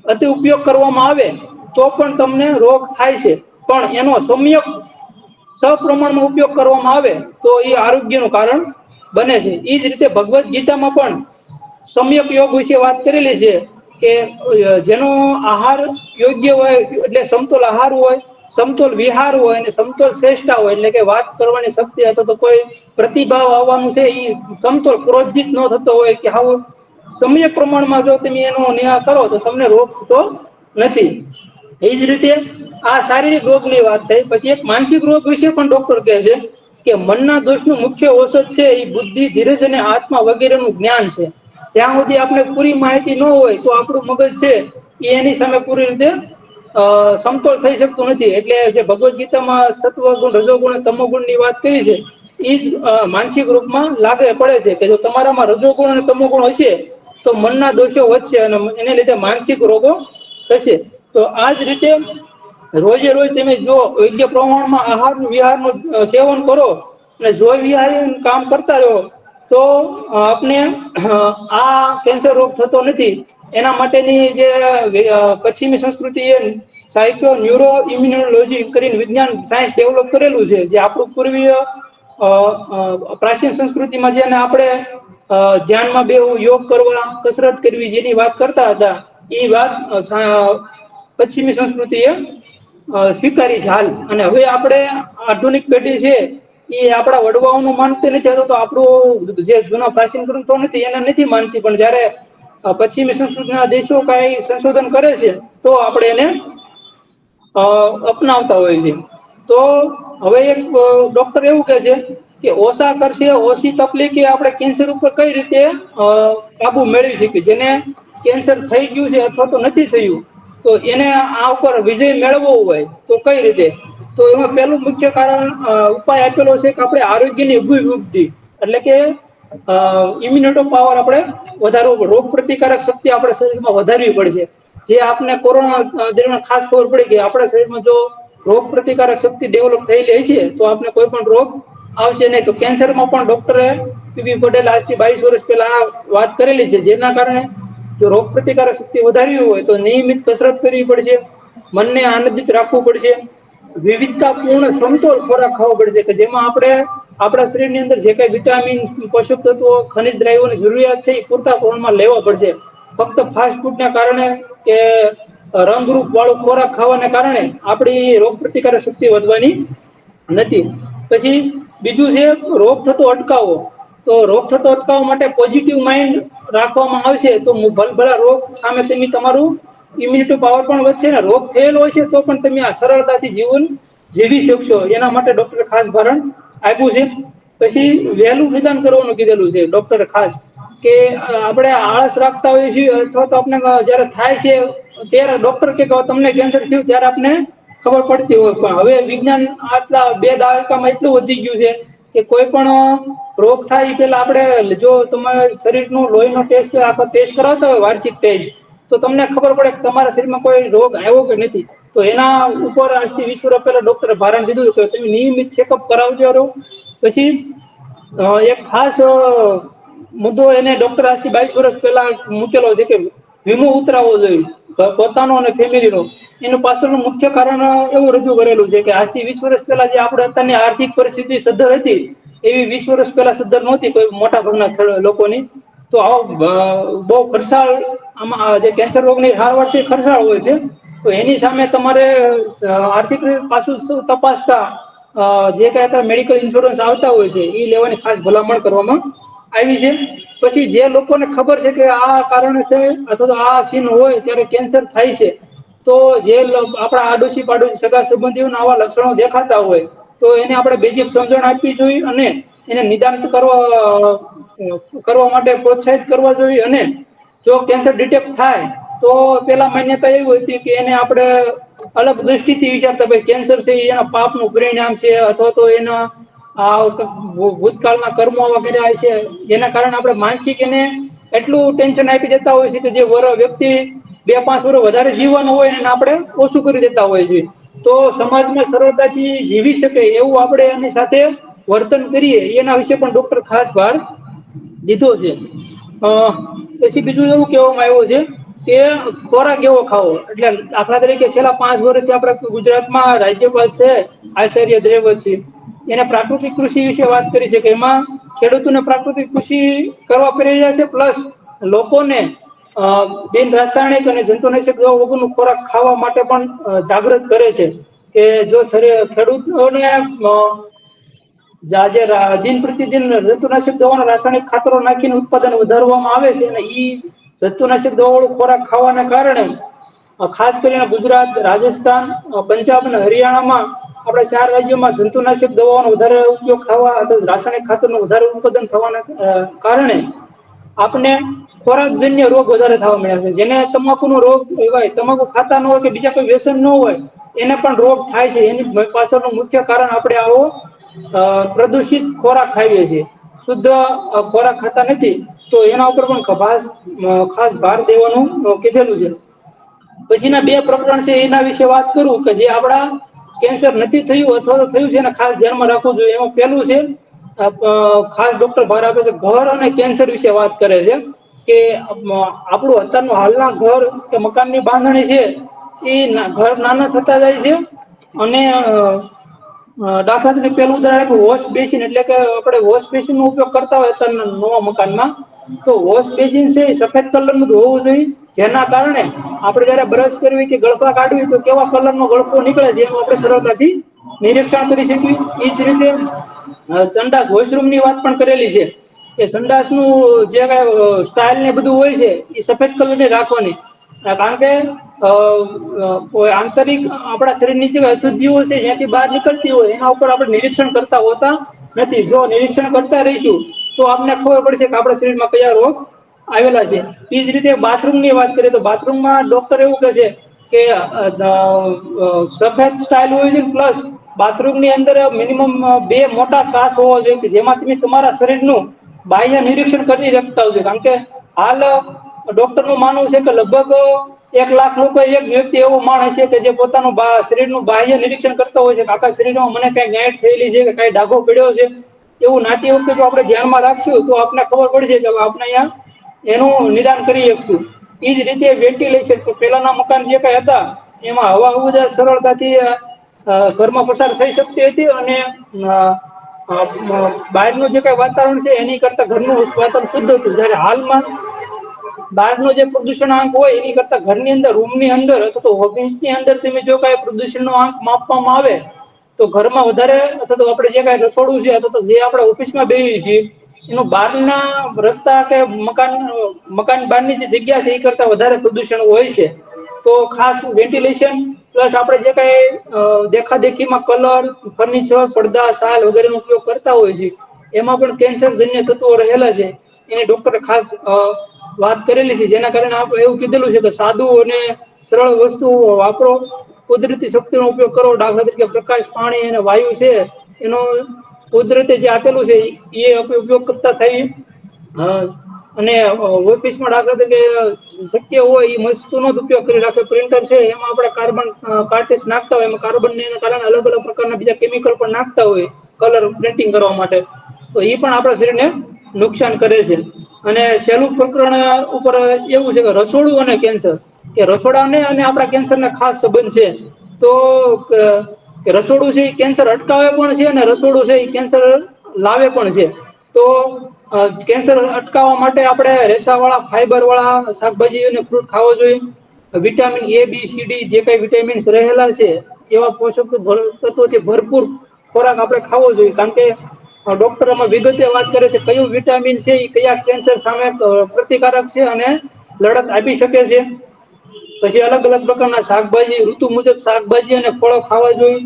અતિ ઉપયોગ કરવામાં આવે તો પણ તમને રોગ થાય છે, પણ એનો સમ્યક સપ્રમાણમાં ઉપયોગ કરવામાં આવે તો એ આરોગ્યનું કારણ બને છે. એ જ રીતે ભગવદ્ ગીતામાં પણ સમ્યક યોગ વિશે વાત કરેલી છે કે જેનો આહાર યોગ્ય હોય, એટલે સમતોલ આહાર હોય, સમતોલ વિહાર હોય અને સમતોલ શ્રેષ્ઠા હોય, એટલે કે વાત કરવાની શક્તિ અથવા તો કોઈ પ્રતિભાવ આવવાનું છે એ સમતોલ ક્રોધિત ન થતો હોય, કે આવું સમય પ્રમાણમાં જો તમે એનો નિર્ણય કરો તો તમને રોગ થતો નથી. એજ રીતે આ શારીરિક રોગની વાત થઈ. પછી એક માનસિક રોગ વિશે પણ ડોક્ટર કહે છે કે મનના દોષનું મુખ્ય ઔષધ છે એ બુદ્ધિ, ધીરજ અને આત્મા વગેરેનું જ્ઞાન છે. જ્યાં સુધી આપણે પૂરી માહિતી ન હોય તો આપણું મગજ છે એ એની સામે પૂરી રીતે સમતોલ થઈ શકતું નથી. એટલે જે ભગવદ્ ગીતામાં સત્વગુણ, રજોગુણ, તમોગુણ ની વાત કરી છે એ જ માનસિક રૂપમાં લાગે પડે છે કે જો તમારામાં રજોગુણ અને તમોગુણ હશે તો મનના દોષો વધશે અને એને લીધે માનસિક રોગો થશે. તો આજ રીતે રોજે રોજ તમે જો યોગ્ય પ્રમાણમાં આહાર વિહારનું સેવન કરો અને જોઈ વિહારી કામ કરતા રહો તો આપણે આ કેન્સર રોગ થતો નથી. એના માટેની જે પશ્ચિમી સંસ્કૃતિ એ સાયકો ન્યુરો ઇમ્યુનોલોજી કરીને વિજ્ઞાન સાયન્સ ડેવલપ કરેલું છે, જે આપણું પૂર્વીય પ્રાચીન સંસ્કૃતિમાં જેને આપણે ધ્યાનમાં બેસવું, યોગ કરવા, કસરત કરવી જેની વાત કરતા હતા એ વાત પશ્ચિમી સંસ્કૃતિ એ સ્વીકારી છે હાલ. અને હવે આપણે આધુનિક પેઢી છે એ આપણા વડવાઓનું માનતી નથી, અથવા તો આપણું જે જૂના પ્રાચીન ગ્રંથો નથી એને નથી માનતી. પણ જયારે પશ્ચિમી સંસ્કૃતિના દેશો કઈ સંશોધન કરે છે તો આપણે એને અપનાવતા હોય છે. તો હવે એક ડોક્ટર એવું કે છે કે ઓછા કરશે, ઓછી તકલીફ આપણે કેન્સર ઉપર કઈ રીતે કાબુ મેળવી શકીએ. જેને કેન્સર થઈ ગયું છે અથવા તો નથી થયું તો એને આ ઉપર વિજય મેળવવો હોય તો કઈ રીતે. તો એમાં પેલું મુખ્ય કારણ ઉપાય આપેલો છે કે આપણે આરોગ્યની અભિવૃદ્ધિ, એટલે કે ઇમ્યુનિટી પાવર આપણે વધારવો, રોગ પ્રતિકારક શક્તિ આપણા શરીરમાં વધારવી પડશે. જે આપને કોરોના દરમિયાન ખાસ ખબર પડી કે આપણા શરીરમાં જો રોગ પ્રતિકારક શક્તિ ડેવલપ થયેલી હશે તો આપણે કોઈ પણ રોગ આવશે નહીં. તો કેન્સરમાં પણ ડોક્ટરે પીબી પટેલ આજથી 22 વર્ષ પહેલા આ વાત કરેલી છે. જેના કારણે જો રોગ પ્રતિકારક શક્તિ વધારવી હોય તો નિયમિત કસરત કરવી પડશે, મનને આનંદિત રાખવું પડશે, વિવિધતાપૂર્ણ સમતોલ ખોરાક ખાવો પડશે કે જેમાં આપણે આપણા શરીરની અંદર જે કઈ વિટામિન, પોષક તત્વો, ખનિજ દ્રવ્યોની જરૂરિયાત છે એ પૂરતા પ્રમાણમાં લેવા પડશે. ફક્ત ફાસ્ટ ફૂડના કારણે કે રંગરૂપ વાળો ખોરાક ખાવાને કારણે આપણી રોગ પ્રતિકારક શક્તિ વધવાની નથી. પછી બીજું છે રોગ થતો અટકાવવો. તો રોગ થતો અટકાવવા માટે પોઝિટિવ માઇન્ડ રાખવામાં આવશે તો ભલભલા રોગ સામે તમે તમારું ઇમ્યુનિટી પાવર પણ વધશે ને રોગ થયેલો હોય છે તો પણ તમે આ સરળતાથી જીવન જીવી શકશો. એના માટે ડોક્ટરે ખાસ ભારણ આપ્યું છે. પછી વહેલું નિદાન કરવાનું કીધેલું છે ડોક્ટરે ખાસ, કે આપણે આળસ રાખતા હોઈએ છીએ અથવા તો આપણે જયારે થાય છે ત્યારે ડોક્ટર કે તમને કેન્સર થયું ત્યારે આપણે ખબર પડતી હોય, પણ હવે વિજ્ઞાન આટલા 2 દાયકામાં એટલું વધી ગયું છે કે કોઈ પણ રોગ થાય એ પેલા આપણે જો તમારા શરીરનું લોહીનો ટેસ્ટ આખો ટેસ્ટ કરાવતા હોય વાર્ષિક ટેસ્ટ, તો તમને ખબર પડે કે તમારા શરીરમાં કોઈ રોગ આવ્યો કે નથી. તો એના ઉપર આજથી 20 વર્ષ પહેલા ડોક્ટરે ભારણ દીધું કે તમે નિયમિત ચેકઅપ કરાવજો રહો. પછી એક ખાસ મુદ્દો એને ડોક્ટર આજથી 22 વર્ષ પહેલા મૂકેલો છે કે વીમો ઉતરાવવો જોઈએ પોતાનો અને ફેમિલીનો. એનું પાછળનું મુખ્ય કારણ એવું રજૂ કરેલું છે કે આજથી 20 વર્ષ પહેલા જે આપણે અત્યારની આર્થિક પરિસ્થિતિ સદ્ધર હતી એવી 20 વર્ષ પહેલા સદ્ધર નહોતી કોઈ મોટા ભાગના લોકોની. તો આવો બહુ ખર્ચાળ આમાં જે કેન્સર રોગની સારવાર છે ખર્ચાળ હોય છે. તો એની સામે તમારે આર્થિક પાછું શું તપાસતા જે કઈ અત્યારે મેડિકલ ઇન્સ્યોરન્સ આવતા હોય છે એ લેવાની ખાસ ભલામણ કરવામાં આવી છે. પછી જે લોકોને ખબર છે કે આ કારણે છે અથવા તો આ સીન હોય ત્યારે કેન્સર થાય છે, તો જે આપણા આડોશી પાડોશી સગા સંબંધીઓના આવા લક્ષણો દેખાતા હોય તો એને આપણે બેઝિક સમજણ આપવી જોઈએ અને એને નિદાન કરવા માટે પ્રોત્સાહિત કરવા જોઈએ. અને જો કેન્સર ડિટેક્ટ થાય તો પેલા માન્યતા એવી હતી કે એને આપણે અલગ દ્રષ્ટિથી વિચારતા ભાઈ કેન્સર છે એના પાપનું પરિણામ છે અથવા તો એના ભૂતકાળના કર્મો વગેરે છે જેના કારણે આપણે માનસિક એને એટલું ટેન્શન આપી દેતા હોય છે કે જે વ્યક્તિ 2-5 વર્ષ વધારે જીવવાનું હોય એને આપણે ઓછું કરી દેતા હોય છે. તો સમાજમાં સરળતાથી જીવી શકે એવું આપણે એની સાથે વર્તન કરીએ એના વિશે પણ ડોક્ટર ખાસ ભાર દીધો છે. પછી બીજું એવું કહેવામાં આવ્યું છે કે ખોરાક કેવો ખાવો. એટલે દાખલા તરીકે છેલ્લા 5 વર્ષથી આપણે ગુજરાતમાં રાજ્યપાલ છે આચાર્ય દેવવ્રતજી, એને પ્રાકૃતિક કૃષિ વિશે વાત કરી છે કે એમાં ખેડૂતોને પ્રાકૃતિક કૃષિ કરવા પ્રેર્યા છે, પ્લસ લોકોને બિન રાસાયણિક અને જંતુનાશક દવા વગરનો ખોરાક ખાવા માટે પણ જાગૃત કરે છે. કે જો ખેડૂતોને દિન પ્રતિદિન જંતુનાશક દવાના રાસાયણિક ખાતરો નાખીને ઉત્પાદન વધારવામાં આવે છે અને ઈ જંતુનાશક દવાવાળો ખોરાક ખાવાના કારણે ખાસ કરીને ગુજરાત, રાજસ્થાન, પંજાબ અને હરિયાણામાં આપણા 4 રાજ્યોમાં જંતુનાશક દવાઓનો વધારે ઉપયોગ થવા અથવા રાસાયણિક ખાતરનું વધારે ઉત્પાદન થવાના કારણે આપણે ખોરાકજન્ય રોગ વધારે થવા મળ્યા છે. જેને તમાકુનો રોગ કહેવાય, તમાકુ ખાતા ન હોય કે બીજા કોઈ વ્યસન ન હોય એને પણ રોગ થાય છે. એની પાછળનું મુખ્ય કારણ આપણે આવો પ્રદૂષિત ખોરાક ખાઈએ છીએ, શુદ્ધ ખોરાક ખાતા નથી. તો એના ઉપર પણ ખાસ ભાર દેવાનું કીધેલું છે. પછીના 2 પ્રકરણ છે એના વિશે વાત કરું કે જે આપણા કેન્સર નથી થયું અથવા તો થયું છે એને ખાસ ધ્યાનમાં રાખવું જોઈએ. એમાં પહેલું છે ખાસ ડોક્ટર ભાર આપે છે ઘર અને કેન્સર વિશે વાત કરે છે કે આપણું અત્યારનું હાલના ઘર કે મકાનની બાંધણી છે એ ઘર નાના થતા જાય છે. અને દાખલા તરીકે પેલું ઉદાહરણ આપ્યું વોશ બેસિન, એટલે કે આપણે વોશ બેસિન નો ઉપયોગ કરતા હોય અત્યારના નવા મકાનમાં, તો વોશ બેસિન છે એ સફેદ કલરનું હોવું જોઈએ. જેના કારણે આપણે જયારે બ્રશ કરવી કે ગળપા કાઢવી તો કેવા કલરનો ગળપો નીકળે છે એનું આપણે સરળતાથી નિરીક્ષણ કરી શકીએ. એ જ રીતે સંડાસ વોશરૂમની વાત પણ કરેલી છે કે સંડાસનું જે કઈ સ્ટાઇલ ને બધું હોય છે એ સફેદ કલરની રાખવાની, કારણ કે આંતરિક આપણા શરીરની જે અશુદ્ધિઓ છે જ્યાંથી બહાર નીકળતી હોય એના ઉપર આપણે નિરીક્ષણ કરતા હોતા નથી. જો નિરીક્ષણ કરતા રહીશું તો આપને ખબર પડશે કે આપણા શરીરમાં કયા રોગ આવેલા છે. એ જ રીતે બાથરૂમની વાત કરીએ તો બાથરૂમમાં ડોક્ટર એવું કહે છે કે સફેદ સ્ટાઇલ હોય છે, પ્લસ બાથરૂમની અંદર મિનિમમ 2 મોટા કાચ હોવા જોઈએ કે જેમાં તમે તમારા શરીરનું બાહ્ય નિરીક્ષણ કરી શકતા હોય. કારણ કે હાલ ડોક્ટરનું માનવું છે કે લગભગ 1 લાખ લોકો એક વ્યક્તિ એવો માણસ છે કે જે પોતાનું શરીરનું બાહ્ય નિરીક્ષણ કરતા હોય છે કે આખા શરીરમાં મને કઈ ગાંઠ થયેલી છે કે કઈ ડાઘો પડ્યો છે. એવું નાતી વખતે જો આપણે ધ્યાનમાં રાખશું તો આપને ખબર પડશે કે આપણે અહીંયા એનું નિદાન કરી શકશું. એ જ રીતે વેન્ટિલેશન, તો પેલાના મકાન જે કઈ હતા એમાં હવા સરળતાથી ઘરમાં પસાર થઈ શકતી હતી અને બહારનું જે કઈ વાતાવરણ છે એની કરતા ઘરનું વાતાવરણ શુદ્ધ હતું, જ્યારે હાલમાં બહારનો જે પ્રદૂષણ આંક હોય એની કરતા ઘરની અંદર, રૂમની અંદર અથવા તો ઓફિસની અંદર તમે જો કઈ પ્રદૂષણનો આંક માપવામાં આવે તો ઘરમાં વધારે, અથવા તો આપણે જે કઈ રસોડું છે અથવા તો જે આપણે ઓફિસમાં બેસીએ છીએ એનું બહારના રસ્તા કે મકાન બહારની જે જગ્યા છે એ કરતા વધારે પ્રદૂષણ હોય છે. તો ખાસ વેન્ટિલેશન પ્લસ આપણે જે કઈ દેખાદેખીમાં કલર, ફર્નિચર, પડદા, શાલ વગેરેનો ઉપયોગ કરતા હોય છે એમાં પણ કેન્સરજન્ય તત્વો રહેલા છે. એને ડોક્ટરે ખાસ વાત કરેલી છે, જેના કારણે આપણે એવું કીધેલું છે કે સાદું અને સરળ વસ્તુઓ વાપરો, કુદરતી શક્તિનો ઉપયોગ કરો. દાખલા તરીકે પ્રકાશ, પાણી અને વાયુ છે એનો કુદરતે જે આપેલું છે એ આપણે ઉપયોગ કરતા થઈ. અને ઓફિસમાં દાખલા તરીકે શક્ય હોય એ વસ્તુનો જ ઉપયોગ કરી રાખે. પ્રિન્ટર છે એમાં આપણે કાર્બન કાર્ટેસ નાખતા હોય, એમાં કાર્બન કારણે અલગ અલગ પ્રકારના બીજા કેમિકલ પણ નાખતા હોય કલર પ્રિન્ટિંગ કરવા માટે, તો એ પણ આપણા શરીરને નુકસાન કરે છે. અને સહેલું પ્રકરણ ઉપર એવું છે કે રસોડું અને કેન્સર, કે રસોડાને અને આપણા કેન્સરને ખાસ સંબંધ છે. તો કે રસોડું છે એ કેન્સર અટકાવે પણ છે અને રસોડું છે એ કેન્સર લાવે પણ છે. તો કેન્સર અટકાવવા માટે આપણે રેસાવાળા, ફાઈબરવાળા શાકભાજી અને ફ્રૂટ ખાવો જોઈએ. Vitamin A, B, C, D જે કઈ વિટામિન્સ રહેલા છે એવા પોષક તત્વોથી ભરપૂર ખોરાક આપણે ખાવો જોઈએ. કારણ કે ડોક્ટર એમાં વિગતે વાત કરે છે કયું વિટામિન છે એ કયા કેન્સર સામે પ્રતિકારક છે અને લડત આપી શકે છે. પછી અલગ અલગ પ્રકારના શાકભાજી, ઋતુ મુજબ શાકભાજી અને ફળો ખાવા જોઈએ.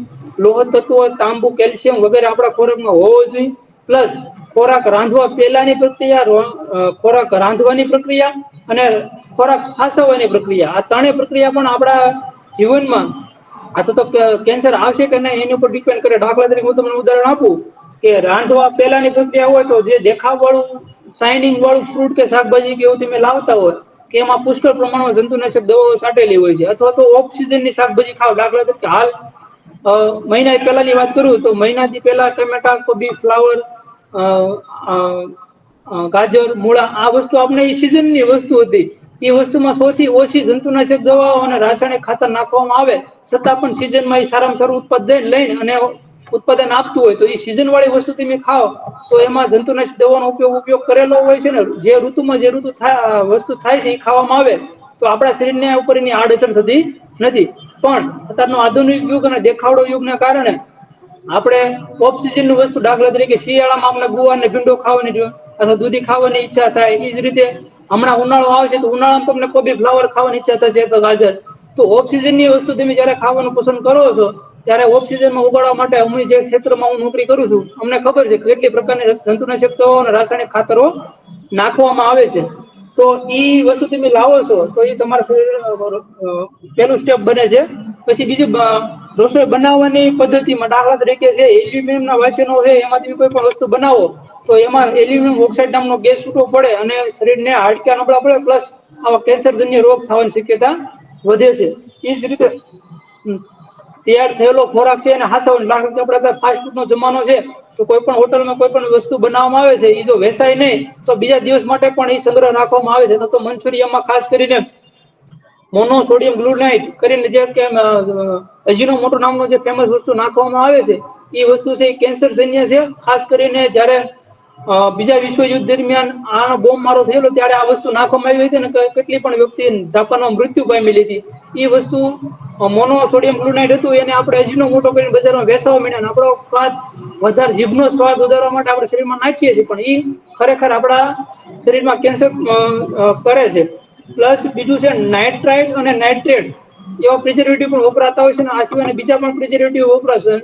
લોહ તત્વો, તાંબુ, કેલ્શિયમ વગેરે આપણા ખોરાકમાં હોવો જોઈએ. પ્લસ ખોરાક રાંધવા પહેલાની પ્રક્રિયા, ખોરાક રાંધવાની પ્રક્રિયા અને ખોરાક સાચવવાની પ્રક્રિયા, આ ત્રણેય પ્રક્રિયા પણ આપણા જીવનમાં આ તો કેન્સર આવશે કે નહીં એની ઉપર ડિપેન્ડ કરે. દાખલા તરીકે હું તમને ઉદાહરણ આપું કે રાંધવા પહેલાની પ્રક્રિયા હોય તો જે દેખાવ વાળું, શાઇનિંગ વાળું ફ્રૂટ કે શાકભાજી કે એવું તમે લાવતા હોય કે એમાં પુષ્કળ પ્રમાણમાં જંતુનાશક દવાઓ છાંટેલી હોય છે. અથવા તો ઓફ સિઝનની શાકભાજી ખાવ, દાખલા તરીકે હાલ મહિના પહેલાની વાત કરું તો મહિનાથી પહેલા ટમેટા, કોબી, ફ્લાવર, ગાજર, મૂળા આ વસ્તુ આપણે એ સિઝનની વસ્તુ હતી. એ વસ્તુમાં સૌથી ઓછી જંતુનાશક દવાઓ અને રાસાયણિક ખાતર નાખવામાં આવે છતાં પણ સિઝનમાં એ સારામાં સારું ઉત્પાદન લઈને અને ઉત્પાદન આપતું હોય તો એ સિઝન વાળી વસ્તુ તમે ખાઓ તો એમાં જંતુનાશક દવાનો ઉપયોગ કરેલો હોય છે ને, જે ઋતુમાં જે વસ્તુ થાય છે એ ખાવામાં આવે તો આપણા શરીરને ઉપર એની આડઅસર થતી નથી. પણ અત્યારનો આધુનિક યુગ અને દેખાવડો યુગના કારણે આપણે ઓફ સિઝનની વસ્તુ, દાખલા તરીકે શિયાળામાં આપણે ગુવાર ને ભીંડો ખાવાની અથવા દૂધી ખાવાની ઈચ્છા થાય, એ જ રીતે હમણાં ઉનાળો આવશે તો ઉનાળામાં તમને કોબી, ફ્લાવર ખાવાની ઈચ્છા થશે અથવા ગાજર. તો ઓફ સિઝનની વસ્તુ તમે જયારે ખાવાનું પસંદ કરો છો ત્યારે ઓફ સિઝનમાં ઉગાડવા માટે અમે જે ક્ષેત્રમાં હું નોકરી કરું છું અમને ખબર છે કે કેટલી પ્રકારની જંતુનાશક દવાઓ અને રાસાયણિક ખાતરો નાખવામાં આવે છે. તો ઈ વસ્તુ તમે લાવો છો તો એ તમારા શરીર પેલું સ્ટેપ બને છે. પછી બીજું રસોઈ બનાવવાની પદ્ધતિમાં, દાખલા તરીકે છે એલ્યુમિનિયમ ના વાસણો છે એમાં તમે કોઈ પણ વસ્તુ બનાવો તો એમાં એલ્યુમિનિયમ ઓક્સાઇડ નામનો ગેસ છૂટો પડે અને શરીરને હાડકા નબળા પડે, પ્લસ આવા કેન્સરજન્ય રોગ થવાની શક્યતા વધે છે. એ જ રીતે તૈયાર થયેલો ખોરાક છે અને આપણે ફાસ્ટ ફૂડ નો જમાનો છે તો કોઈ પણ હોટલમાં કોઈ પણ વસ્તુ બનાવવામાં આવે છે એ જો વેસાય નહીં તો બીજા દિવસ માટે પણ એ સંગ્રહ રાખવામાં આવે છે. તો મંચુરિયમમાં ખાસ કરીને મોનોસોડિયમ ગ્લુટાઇટ કરીને જે અજીનોમોટો નામનો જે ફેમસ વસ્તુ નાખવામાં આવે છે એ વસ્તુ છે એ કેન્સરજન્ય છે. ખાસ કરીને જયારે બીજા વિશ્વયુદ્ધ દરમિયાન આનો બોમ્બ મારો થયેલો ત્યારે આ વસ્તુ નાખવામાં આવી હતી ને કેટલી પણ વ્યક્તિ જાપાનમાં મૃત્યુ પામેલી હતી. એ વસ્તુ મોનોસોડિયમ ગ્લુટાઇટ હતું એને આપણે અજીનોમોટો કરીને બજારમાં વેચવા માંડ્યા. આપણો સ્વાદ વધારે, જીભનો સ્વાદ વધારવા માટે આપણે શરીરમાં નાખીએ છીએ પણ એ ખરેખર આપણા શરીરમાં કેન્સર કરે છે. પ્લસ બીજું છે નાઇટ્રાઇટ અને નાઇટ્રેટ એવા પ્રિઝર્વેટિવ પણ વપરાતા હોય છે ને આ સિવાય બીજા પણ પ્રિઝર્વેટિવ વપરાશે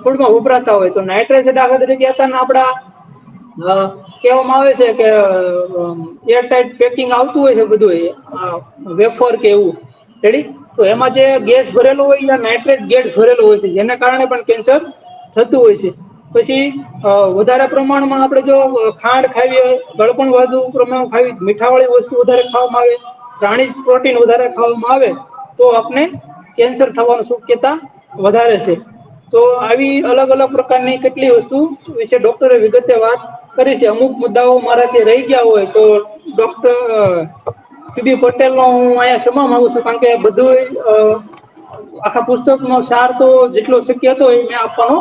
ફૂડમાં વપરાતા હોય. તો નાઇટ્રેટ દાખલા તરીકે આપણા કહેવામાં આવે છે કે એરટાઈટ પેકિંગ આવતું હોય છે બધું વેફર કે એવું રેડી, તો એમાં જે ગેસ ભરેલો હોય નાઇટ્રેટ ગેસ ભરેલો હોય છે જેના કારણે પણ કેન્સર થતું હોય છે. પછી વધારે પ્રમાણમાં આપણે જો ખાંડ ખાવીએ, ગળપણ વધુ પ્રમાણ ખાવી, મીઠા વાળી વસ્તુ વધારે ખાવામાં આવે, પ્રાણી પ્રોટીન વધારે ખાવામાં આવે તો આપણે કેન્સર થવાની શક્યતા વધારે છે. તો આવી અલગ અલગ પ્રકારની કેટલી વસ્તુ વિશે ડોક્ટરે વિગતે વાત કરી છે. અમુક મુદ્દાઓ મારાથી રહી ગયા હોય તો ડોક્ટર પીબી પટેલ નો હું અહીંયા ક્ષમા માંગુ છું, કારણ કે બધું આખા પુસ્તકનો સાર તો જેટલો શક્ય હતો એ મેં આપવાનો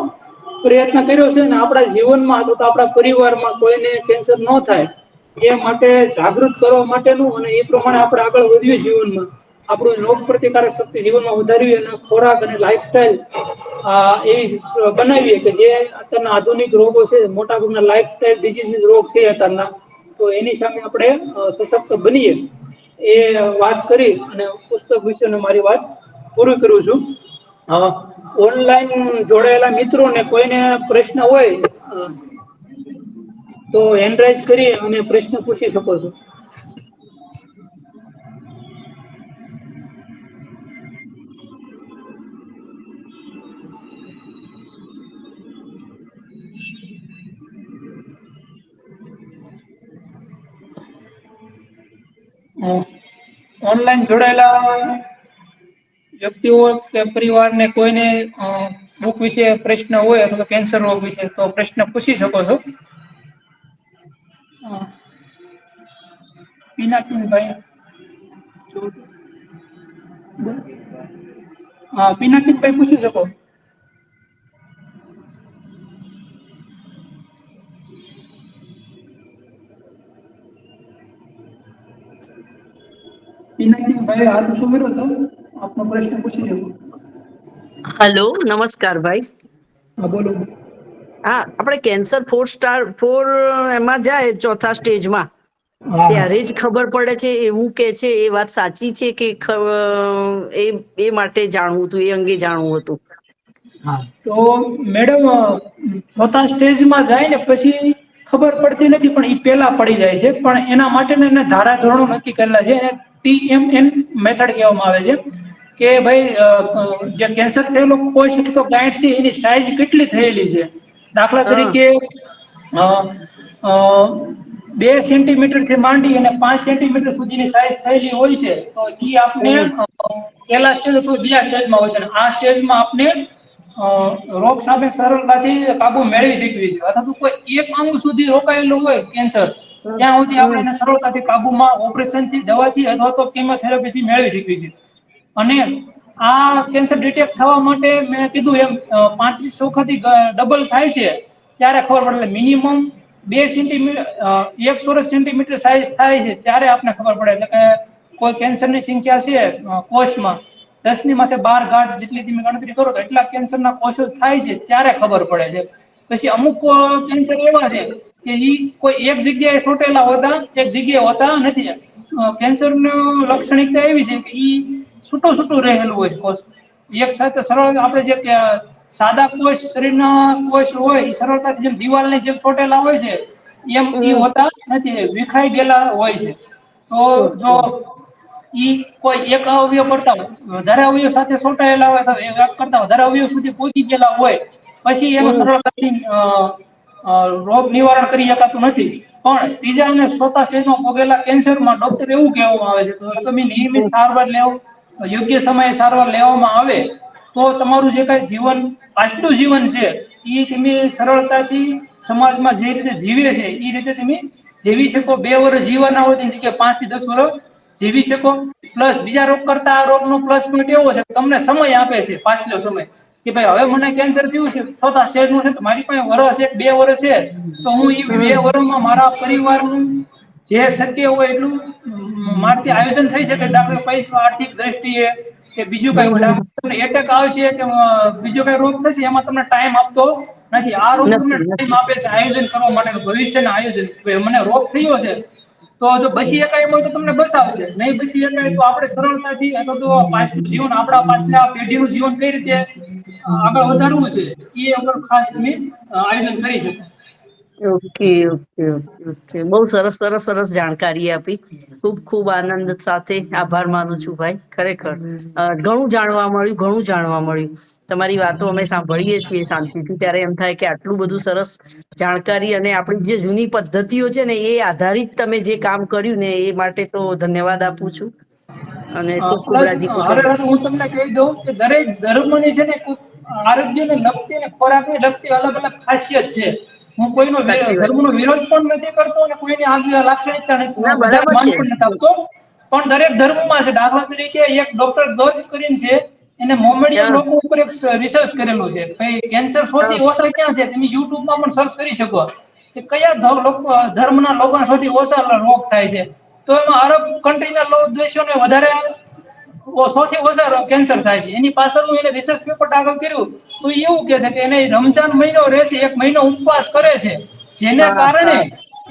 પ્રયત્ન કર્યો છે ને આપણા જીવનમાં અથવા તો આપણા પરિવારમાં કોઈને કેન્સર ન થાય એ માટે જાગૃત કરવા માટેનું અને એ પ્રમાણે આપણે આગળ વધીએ જીવનમાં, આપણું રોગ પ્રતિકારક શક્તિ જીવનમાં વધારવી અને ખોરાક અને લાઈફસ્ટાઈલ એવી બનાવીએ કે જે અત્યારના આધુનિક રોગો છે, મોટા ભાગના લાઈફસ્ટાઈલ ડિસીઝ રોગ છે અત્યારના, તો એની સામે આપણે સશક્ત બનીએ એ વાત કરી અને પુસ્તક વિશે મારી વાત પૂરી કરું છું. ઓનલાઈન જોડાયેલા મિત્રોને કોઈને પ્રશ્ન હોય તો હેન્ડ રાઈઝ કરી અને પ્રશ્ન પૂછી શકો છો. ઓનલાઈન જોડાયેલા વ્યક્તિઓ કે પરિવારને કોઈને બુક વિશે પ્રશ્ન હોય અથવા તો કેન્સર રોગ વિશે તો પ્રશ્ન પૂછી શકો છો. પિનાકિનભાઈ, પિનાકિનભાઈ પૂછી શકો. પિનાકિનભાઈ હાથ શું કર્યો હતો, આપનો પ્રશ્ન પૂછી શકો. હેલો, નમસ્કાર ભાઈ. હા બોલો. હા, આપણે કેન્સર 4 એમાં જાય ચોથા સ્ટેજમાં હા ત્યારે જ ખબર પડે છે એવું કે છે, એ વાત સાચી છે કે એ માટે જાણવું હતું, એ અંગે જાણવું હતું. હા તો મેડમ ચોથા સ્ટેજમાં જાય ને પછી ખબર પડતી નથી, પણ એ પેલા પડી જાય છે. પણ એના માટે એને ધારા ધોરણો નક્કી કરેલા છે. TMN મેથડ કહેવામાં આવે છે કે ભાઈ જે કેન્સર થયેલો કોષ તો ગાંઠ છે એની સાઈઝ કેટલી થયેલી છે. દાખલા હા તરીકે 2 સેન્ટીમીટર થી માંડી અને 5 સેન્ટીમીટર સુધીની સાઈઝ થયેલી હોય છે તો ઈ આપને હમ પેલા સ્ટેજ અથવા બીજા સ્ટેજમાં હોય છે. આ સ્ટેજમાં આપને રોગ સામે સરળતાથી કાબુ મેળવી શકીએ છીએ. અથવા તો કોઈ એક અંગ સુધી રોકાયેલું હોય કેન્સર, ત્યાં સુધી આપણે હમ એને સરળતાથી કાબુમાં ઓપરેશન થી, દવાથી અથવા તો કેમોથેરાપી થી મેળવી શકીએ છીએ. અને આ કેન્સર ડિટેક્ટ થવા માટે મેં કીધું એમ 35 વખત ડબલ થાય છે ત્યારે ખબર પડે. મિનિમમ 2 સેન્ટીમીટર 1 સેન્ટીમીટર સાઈઝ થાય છે ત્યારે આપને ખબર પડે. એટલે કે કોઈ કેન્સર ની સંખ્યા છે કોષમાં 10 ની માથે 12 ગાંઠ જેટલી તમે ગણતરી કરો તો એટલા કેન્સર ના કોષો થાય છે ત્યારે ખબર પડે છે. પછી અમુક કેન્સર એવા છે કે ઈ કોઈ એક જગ્યાએ સોટેલા હોતા, એક જગ્યાએ હોતા નથી. કેન્સર નું લાક્ષણિકતા એવી છે કે ઈ છૂટું છૂટું રહેલું હોય કોષ. એક સાથે સરળ આપણે જે સાદા કોષ શરીરના કોષ હોય એ સરળતાથી જેમ દિવાલની જેમ ચોટેલા હોય છે એમ ઈ હમ હોતા નથી, વિખાઈ ગયેલા હોય છે. તો જો ઓકે ઈ કોઈ એક અવયવ કરતા વધારે અવયવ સાથે સોટાયેલા હોય તો એક કરતા વધારે અવયવ સુધી પહોંચી ગયેલા હોય પછી એનું હમ સરળતાથી રોગ નિવારણ કરી શકાતું નથી. પણ ત્રીજા અને ચોથા સ્ટેજમાં પોગેલા કેન્સરમાં ડોક્ટર એવું કહેવામાં આવે છે તો તમે નિયમિત હમ સારવાર લેવો, યોગ્ય સમયે સારવાર લેવામાં આવે તો તમારું જે કઈ જીવન પાછલું જીવન છે એ તમે સરળતાથી સમાજમાં જે રીતે જીવે છે એ રીતે તમે જીવી શકો. 2 વર્ષ જીવવાના હોય તેની જગ્યાએ 5 થી 10 વર્ષ જીવી શકો. પ્લસ બીજા રોગ કરતા આ રોગ નો પ્લસ પોઈન્ટ એવો છે તમને સમય આપે છે, પાછલો સમય કે ભાઈ હવે મને કેન્સર થયું છે, ચોથા સ્ટેજ નું છે તો મારી પાસે વર્ષ 1-2 વર્ષ છે તો હું એ 2 હમ વર્ષમાં મારા પરિવારનું જે શક્ય હોય એટલું મારથી આયોજન થઈ શકે. દાખલા પૈસા આર્થિક દ્રષ્ટિએ કે બીજું કઈ હમ તમને એટેક આવશે કે બીજો કઈ રોગ થશે એમાં તમને ટાઈમ આપતો નથી. આ રોગ તમને નથી ટાઈમ નથી આપે છે આયોજન કરવા માટે, ભવિષ્યના આયોજન. મને રોગ થયો છે તો જો બચી શકાય હોય તો તમને બચાવશે, નહીં બચી શકાય તો આપણે સરળતાથી અથવા તો પાછલું જીવન આપણા પાછલા પેઢીનું જીવન કઈ રીતે આગળ વધારવું છે એ અગર ખાસ તમે આયોજન કરી શકો. ઓકે ઓકે ઓકે ઓકે, બહુ સરસ સરસ સરસ જાણકારી આપી. ખૂબ ખૂબ આનંદ સાથે આભાર માનું છું ભાઈ. ખરેખર ઘણું જાણવા મળ્યું, ઘણું જાણવા મળ્યું. તમારી વાતો અમે સાંભળીએ છીએ શાંતિથી ત્યારે એમ થાય કે આટલું બધું સરસ જાણકારી અને આપણી જે જૂની પદ્ધતિઓ છે ને એ આધારિત તમે જે કામ કર્યું ને એ માટે તો ધન્યવાદ આપું છું અને ખૂબ ખૂબ પ્લસ રાજી હવે ખબર. હું તમને કહી દઉં કે દરેક ધર્મની છે ને આરોગ્યને લગતી ને ખોરાકને લગતી અલગ અલગ ખાસિયત છે. હું કોઈનો સાચી વાત ધર્મનો વિરોધ પણ નથી કરતો અને કોઈની આગવી લાક્ષણિકતા ના વધારે બરાબર માન છે. પણ નથી આપતો. પણ દરેક ધર્મમાં છે. દાખલા તરીકે એક ડોક્ટર ગર્ગ કરીને છે એને મોમેડિયન હા. લોકો ઉપર એક રિસર્ચ કરેલું છે ભાઈ કેન્સર સૌથી ઓછા ક્યાં છે, તમે યુટ્યુબમાં પણ સર્ચ કરી શકો કે કયા ધર્મના લોકોને સૌથી ઓછા રોગ થાય છે. તો એમાં અરબ કન્ટ્રીના દેશોને વધારે સૌથી ઓછા કેન્સર થાય છે. એની પાછળનું એને રિસર્ચ પેપર આગળ કર્યું તો એવું કે છે કે એને રમજાન મહિનો રહેશે, એક મહિનો ઉપવાસ કરે છે, જેને હા કારણે હા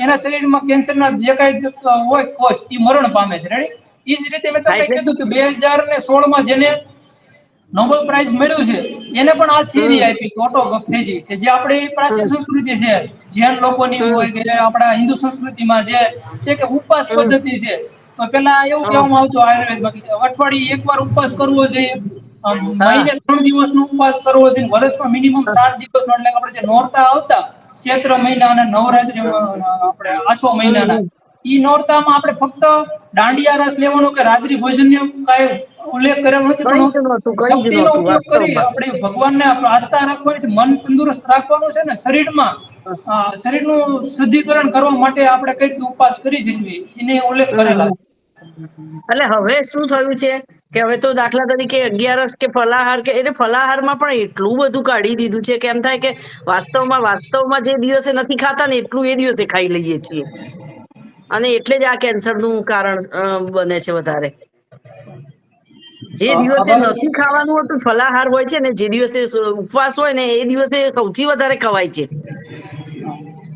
એના શરીરમાં કેન્સરના જે કઈ હોય કોષ એ મરણ પામે છે. રેડી. એ જ રીતે મેં હા તમને એટલે કીધું કે 2016 જેને નોબેલ પ્રાઇઝ મળ્યું છે એને પણ આ થિયરી હમ આપી ઓટોફેજી કે જે આપણી પ્રાચીન હમ સંસ્કૃતિ છે, જૈન લોકોની હમ હોય કે આપણા હિન્દુ સંસ્કૃતિમાં જે છે કે ઉપવાસ હમ પદ્ધતિ છે. તો પેલા એવું હમ કહેવામાં આવતું આયુર્વેદમાં કે અઠવાડિયે એક વાર ઉપવાસ કરવો જોઈએ, હા મહિને 3 દિવસનો ઉપવાસ કરવો જોઈએ, વર્ષમાં મિનિમમ 7 દિવસનો, એટલે આપણે જે નોરતા આવતા ચૈત્ર મહિના અને નવરાત્રી આપણે આસો મહિનાના હમ ઈ નોરતામાં આપણે ફક્ત દાંડિયા રસ લેવાનો કે રાત્રિ ભોજનનો કાંઈ ઉલ્લેખ કરેલો નથી, કઈ પણ જ નહોતું કઈ જ શક્તિનો નહોતું ઉપયોગ કરી વાસ્તવમાં. આપણે ભગવાનને આસ્થા રાખવાની છે, મન તંદુરસ્ત રાખવાનું છે ને શરીરમાં શરીરનું શુદ્ધિકરણ કરવા માટે આપણે કઈક ઉપવાસ કરી શકીએ એને ઉલ્લેખ કરેલા હમ એટલે હવે શું થયું છે કે હવે તો દાખલા તરીકે 11 કે ફલાહાર કે એટલે ફલાહારમાં પણ એટલું બધું કાઢી દીધું છે કે એમ થાય કે વાસ્તવમાં જે દિવસે નથી ખાતા ને એટલું એ દિવસે ખાઈ લઈએ છીએ, અને એટલે જ આ કેન્સરનું કારણ બને છે વધારે. જે દિવસે આભાર. નથી ખાવાનું હોતું ફલાહાર હોય છે ને, જે દિવસે ઉપવાસ હોય ને એ દિવસે સૌથી વધારે ખવાય છે.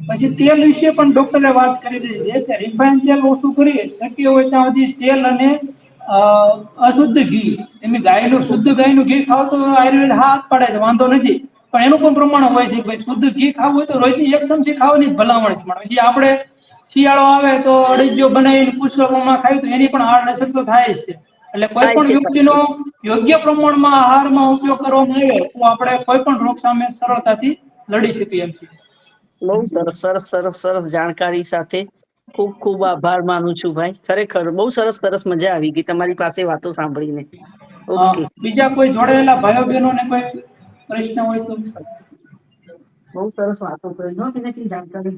પછી તેલ વિશે પણ ડોક્ટરે વાત કરેલી છે કે રિફાઇન તેલ ઓછું કરી શક્ય હોય ત્યાં સુધી તેલ અને અશુદ્ધ ઘી, એમ ગાયનું શુદ્ધ ગાયનું ઘી ખાવ તો આયુર્વેદ હાથ પડે છે, વાંધો નથી. પણ એનું પણ પ્રમાણ હોય છે કે શુદ્ધ ઘી ખાવું હોય તો રોજની એક ચમચી ખાવાની ભલામણ છે. પણ પછી આપણે શિયાળો આવે તો અડદિયો બનાવીને પુષ્કળમાં ખાય તો એની પણ આડઅસર તો થાય જ છે. એટલે કોઈ થાય પણ છે થાય વ્યક્તિનો છે. યોગ્ય પ્રમાણમાં આહારમાં ઉપયોગ કરવામાં આવે તો આપણે કોઈ પણ રોગ સામે સરળતાથી લડી શકીએ એમ છીએ. બહુ સરસ સરસ સરસ સરસ જાણકારી સાથે ખૂબ ખૂબ આભાર માનું છું ભાઈ, ખરેખર બહુ સરસ સરસ મજા આવી ગઈ તમારી પાસે વાતો સાંભળીને. ઓકે. બીજા કોઈ જોડાયેલા ભાઈઓ બહેનોને કોઈ પ્રશ્ન હોય તો? બહુ સરસ વાતો કરી હો, કે જાણકારી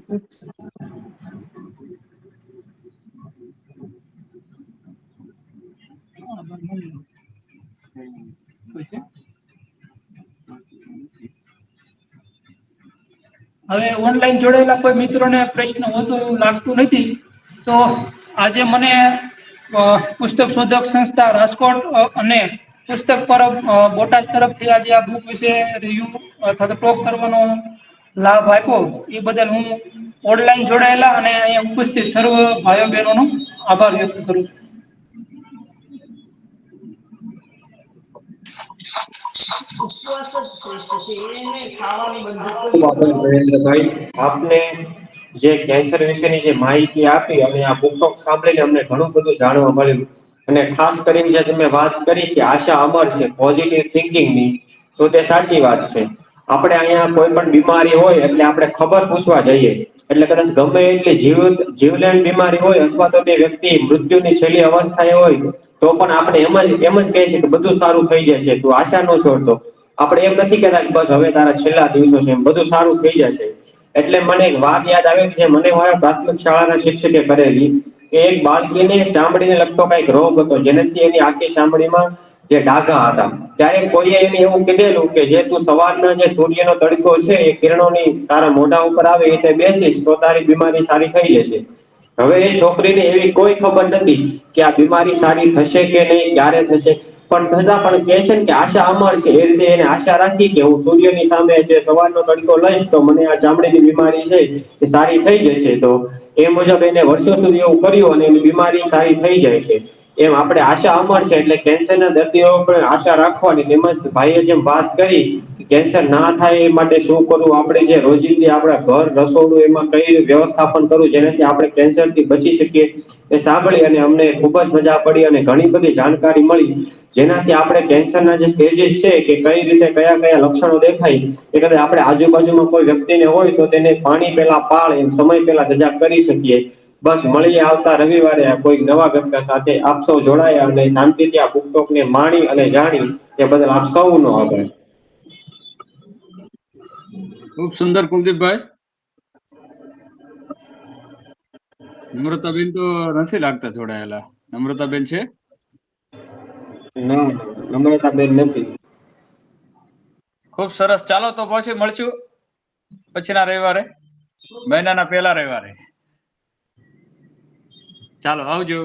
હવે ઓનલાઈન જોડાયેલા કોઈ મિત્રોને પ્રશ્ન હોતો એવું લાગતું નથી, તો આજે મને પુસ્તક શોધક સંસ્થા રાજકોટ અને પુસ્તક પરબ બોટાદ તરફથી આજે આ બુક વિશે રિવ્યુ અથવા ટોક કરવાનો લાભ આપ્યો એ બદલ હું ઓનલાઈન જોડાયેલા અને અહીંયા ઉપસ્થિત સર્વ ભાઈઓ બહેનો નો આભાર વ્યક્ત કરું છું. ઉપવાસ જ શ્રેષ્ઠ છે, એને ખાવાની બંધુ ખૂબ આભાર નરેન્દ્રભાઈ. આપને જે કેન્સર વિશેની જે માહિતી આપી અને આ પુસ્તક સાંભળીને અમને ઘણું બધું જાણવા મળ્યું. અને ખાસ કરીને જે તમે વાત કરી કે આશા અમર છે પોઝિટિવ થિંકિંગની, તો તે સાચી વાત છે. આપણે અહીંયા કોઈ પણ બીમારી હોય એટલે આપણે ખબર પૂછવા જઈએ. એટલે કદાચ ગમે એટલી જીવલેણ બીમારી હોય અથવા તો તે વ્યક્તિ મૃત્યુની છેલ્લી અવસ્થાએ હોય તો પણ આપણે એમ જ કહે છે કે બધું સારું થઈ જશે, તું આશા ન છોડતો. આપડે એમ નથી કેતા કે બસ હવે તારા છેલ્લા દિવસો છે એમ બધું સારું થઈ જશે. એટલે મને એક વાત યાદ આવે છે, મને મારા પ્રાથમિક શાળાના શિક્ષકે કરેલી કે એક બાળકીને ચામડીને લગતો કઈક રોગ હતો, જેનાથી એની આખી ચામડીમાં જે ડાઘા હતા. ત્યારે કોઈએ એને એવું કીધેલું કે જે તું સવારના જે સૂર્યનો તડકો છે એ કિરણોની તારા મોઢા ઉપર આવે એટલે બેસીશ તો તારી બીમારી સારી થઈ જશે. હવે એ છોકરીને એવી કોઈ ખબર નથી કે આ બીમારી સારી થશે કે નહીં, ક્યારે થશે. પણ છતાં પણ કે છે ને કે આશા અમર છે, એ રીતે એને આશા રાખી કે હું સૂર્યની સામે જે સવારનો તડકો લઈશ તો મને આ ચામડીની બીમારી છે એ સારી થઈ જશે. તો એ મુજબ એને વર્ષો સુધી એવું કર્યું અને એની બીમારી સારી થઈ જાય છે. એમ આપણે આશા અમર છે એટલે કેન્સરના દર્દીઓ પણ આશા રાખવાની. તેમજ ભાઈએ જેમ વાત કરી કેન્સર ના થાય એ માટે શું કરવું, આપણે જે રોજિંદી આપણા ઘર રસોડું એમાં કઈ વ્યવસ્થાપન કરવું જેનાથી આપણે કેન્સરથી બચી શકીએ, એ સાંભળી અને અમને ખુબ જ મજા પડી અને ઘણી બધી જાણકારી મળી. જેનાથી આપણે કેન્સરના જે સ્ટેજીસ છે કે કઈ રીતે કયા કયા લક્ષણો દેખાય એ કદાચ આપણે આજુબાજુમાં કોઈ વ્યક્તિને હોય તો તેને પાણી પેલા પાળ એમ સમય પેલા સજાગ કરી શકીએ. બસ મળીએ આવતા રવિવારે કોઈ નવા વ્યક્તિ સાથે. આપ સૌ જોડાયા અને શાંતિથી આ પુસ્તકને માણી અને જાણી એ બદલ આપ સૌનો આભાર. ખૂબ સુંદર કુલદીપભાઈ. નમ્રતાબેન તો નથી લાગતા જોડાયેલા. નમ્રતાબેન છે? ના નમ્રતાબેન નથી. ખૂબ સરસ. ચાલો તો પછી મળશું પછીના રવિવારે, મહિનાના પહેલા રવિવારે. ચાલો, આવજો.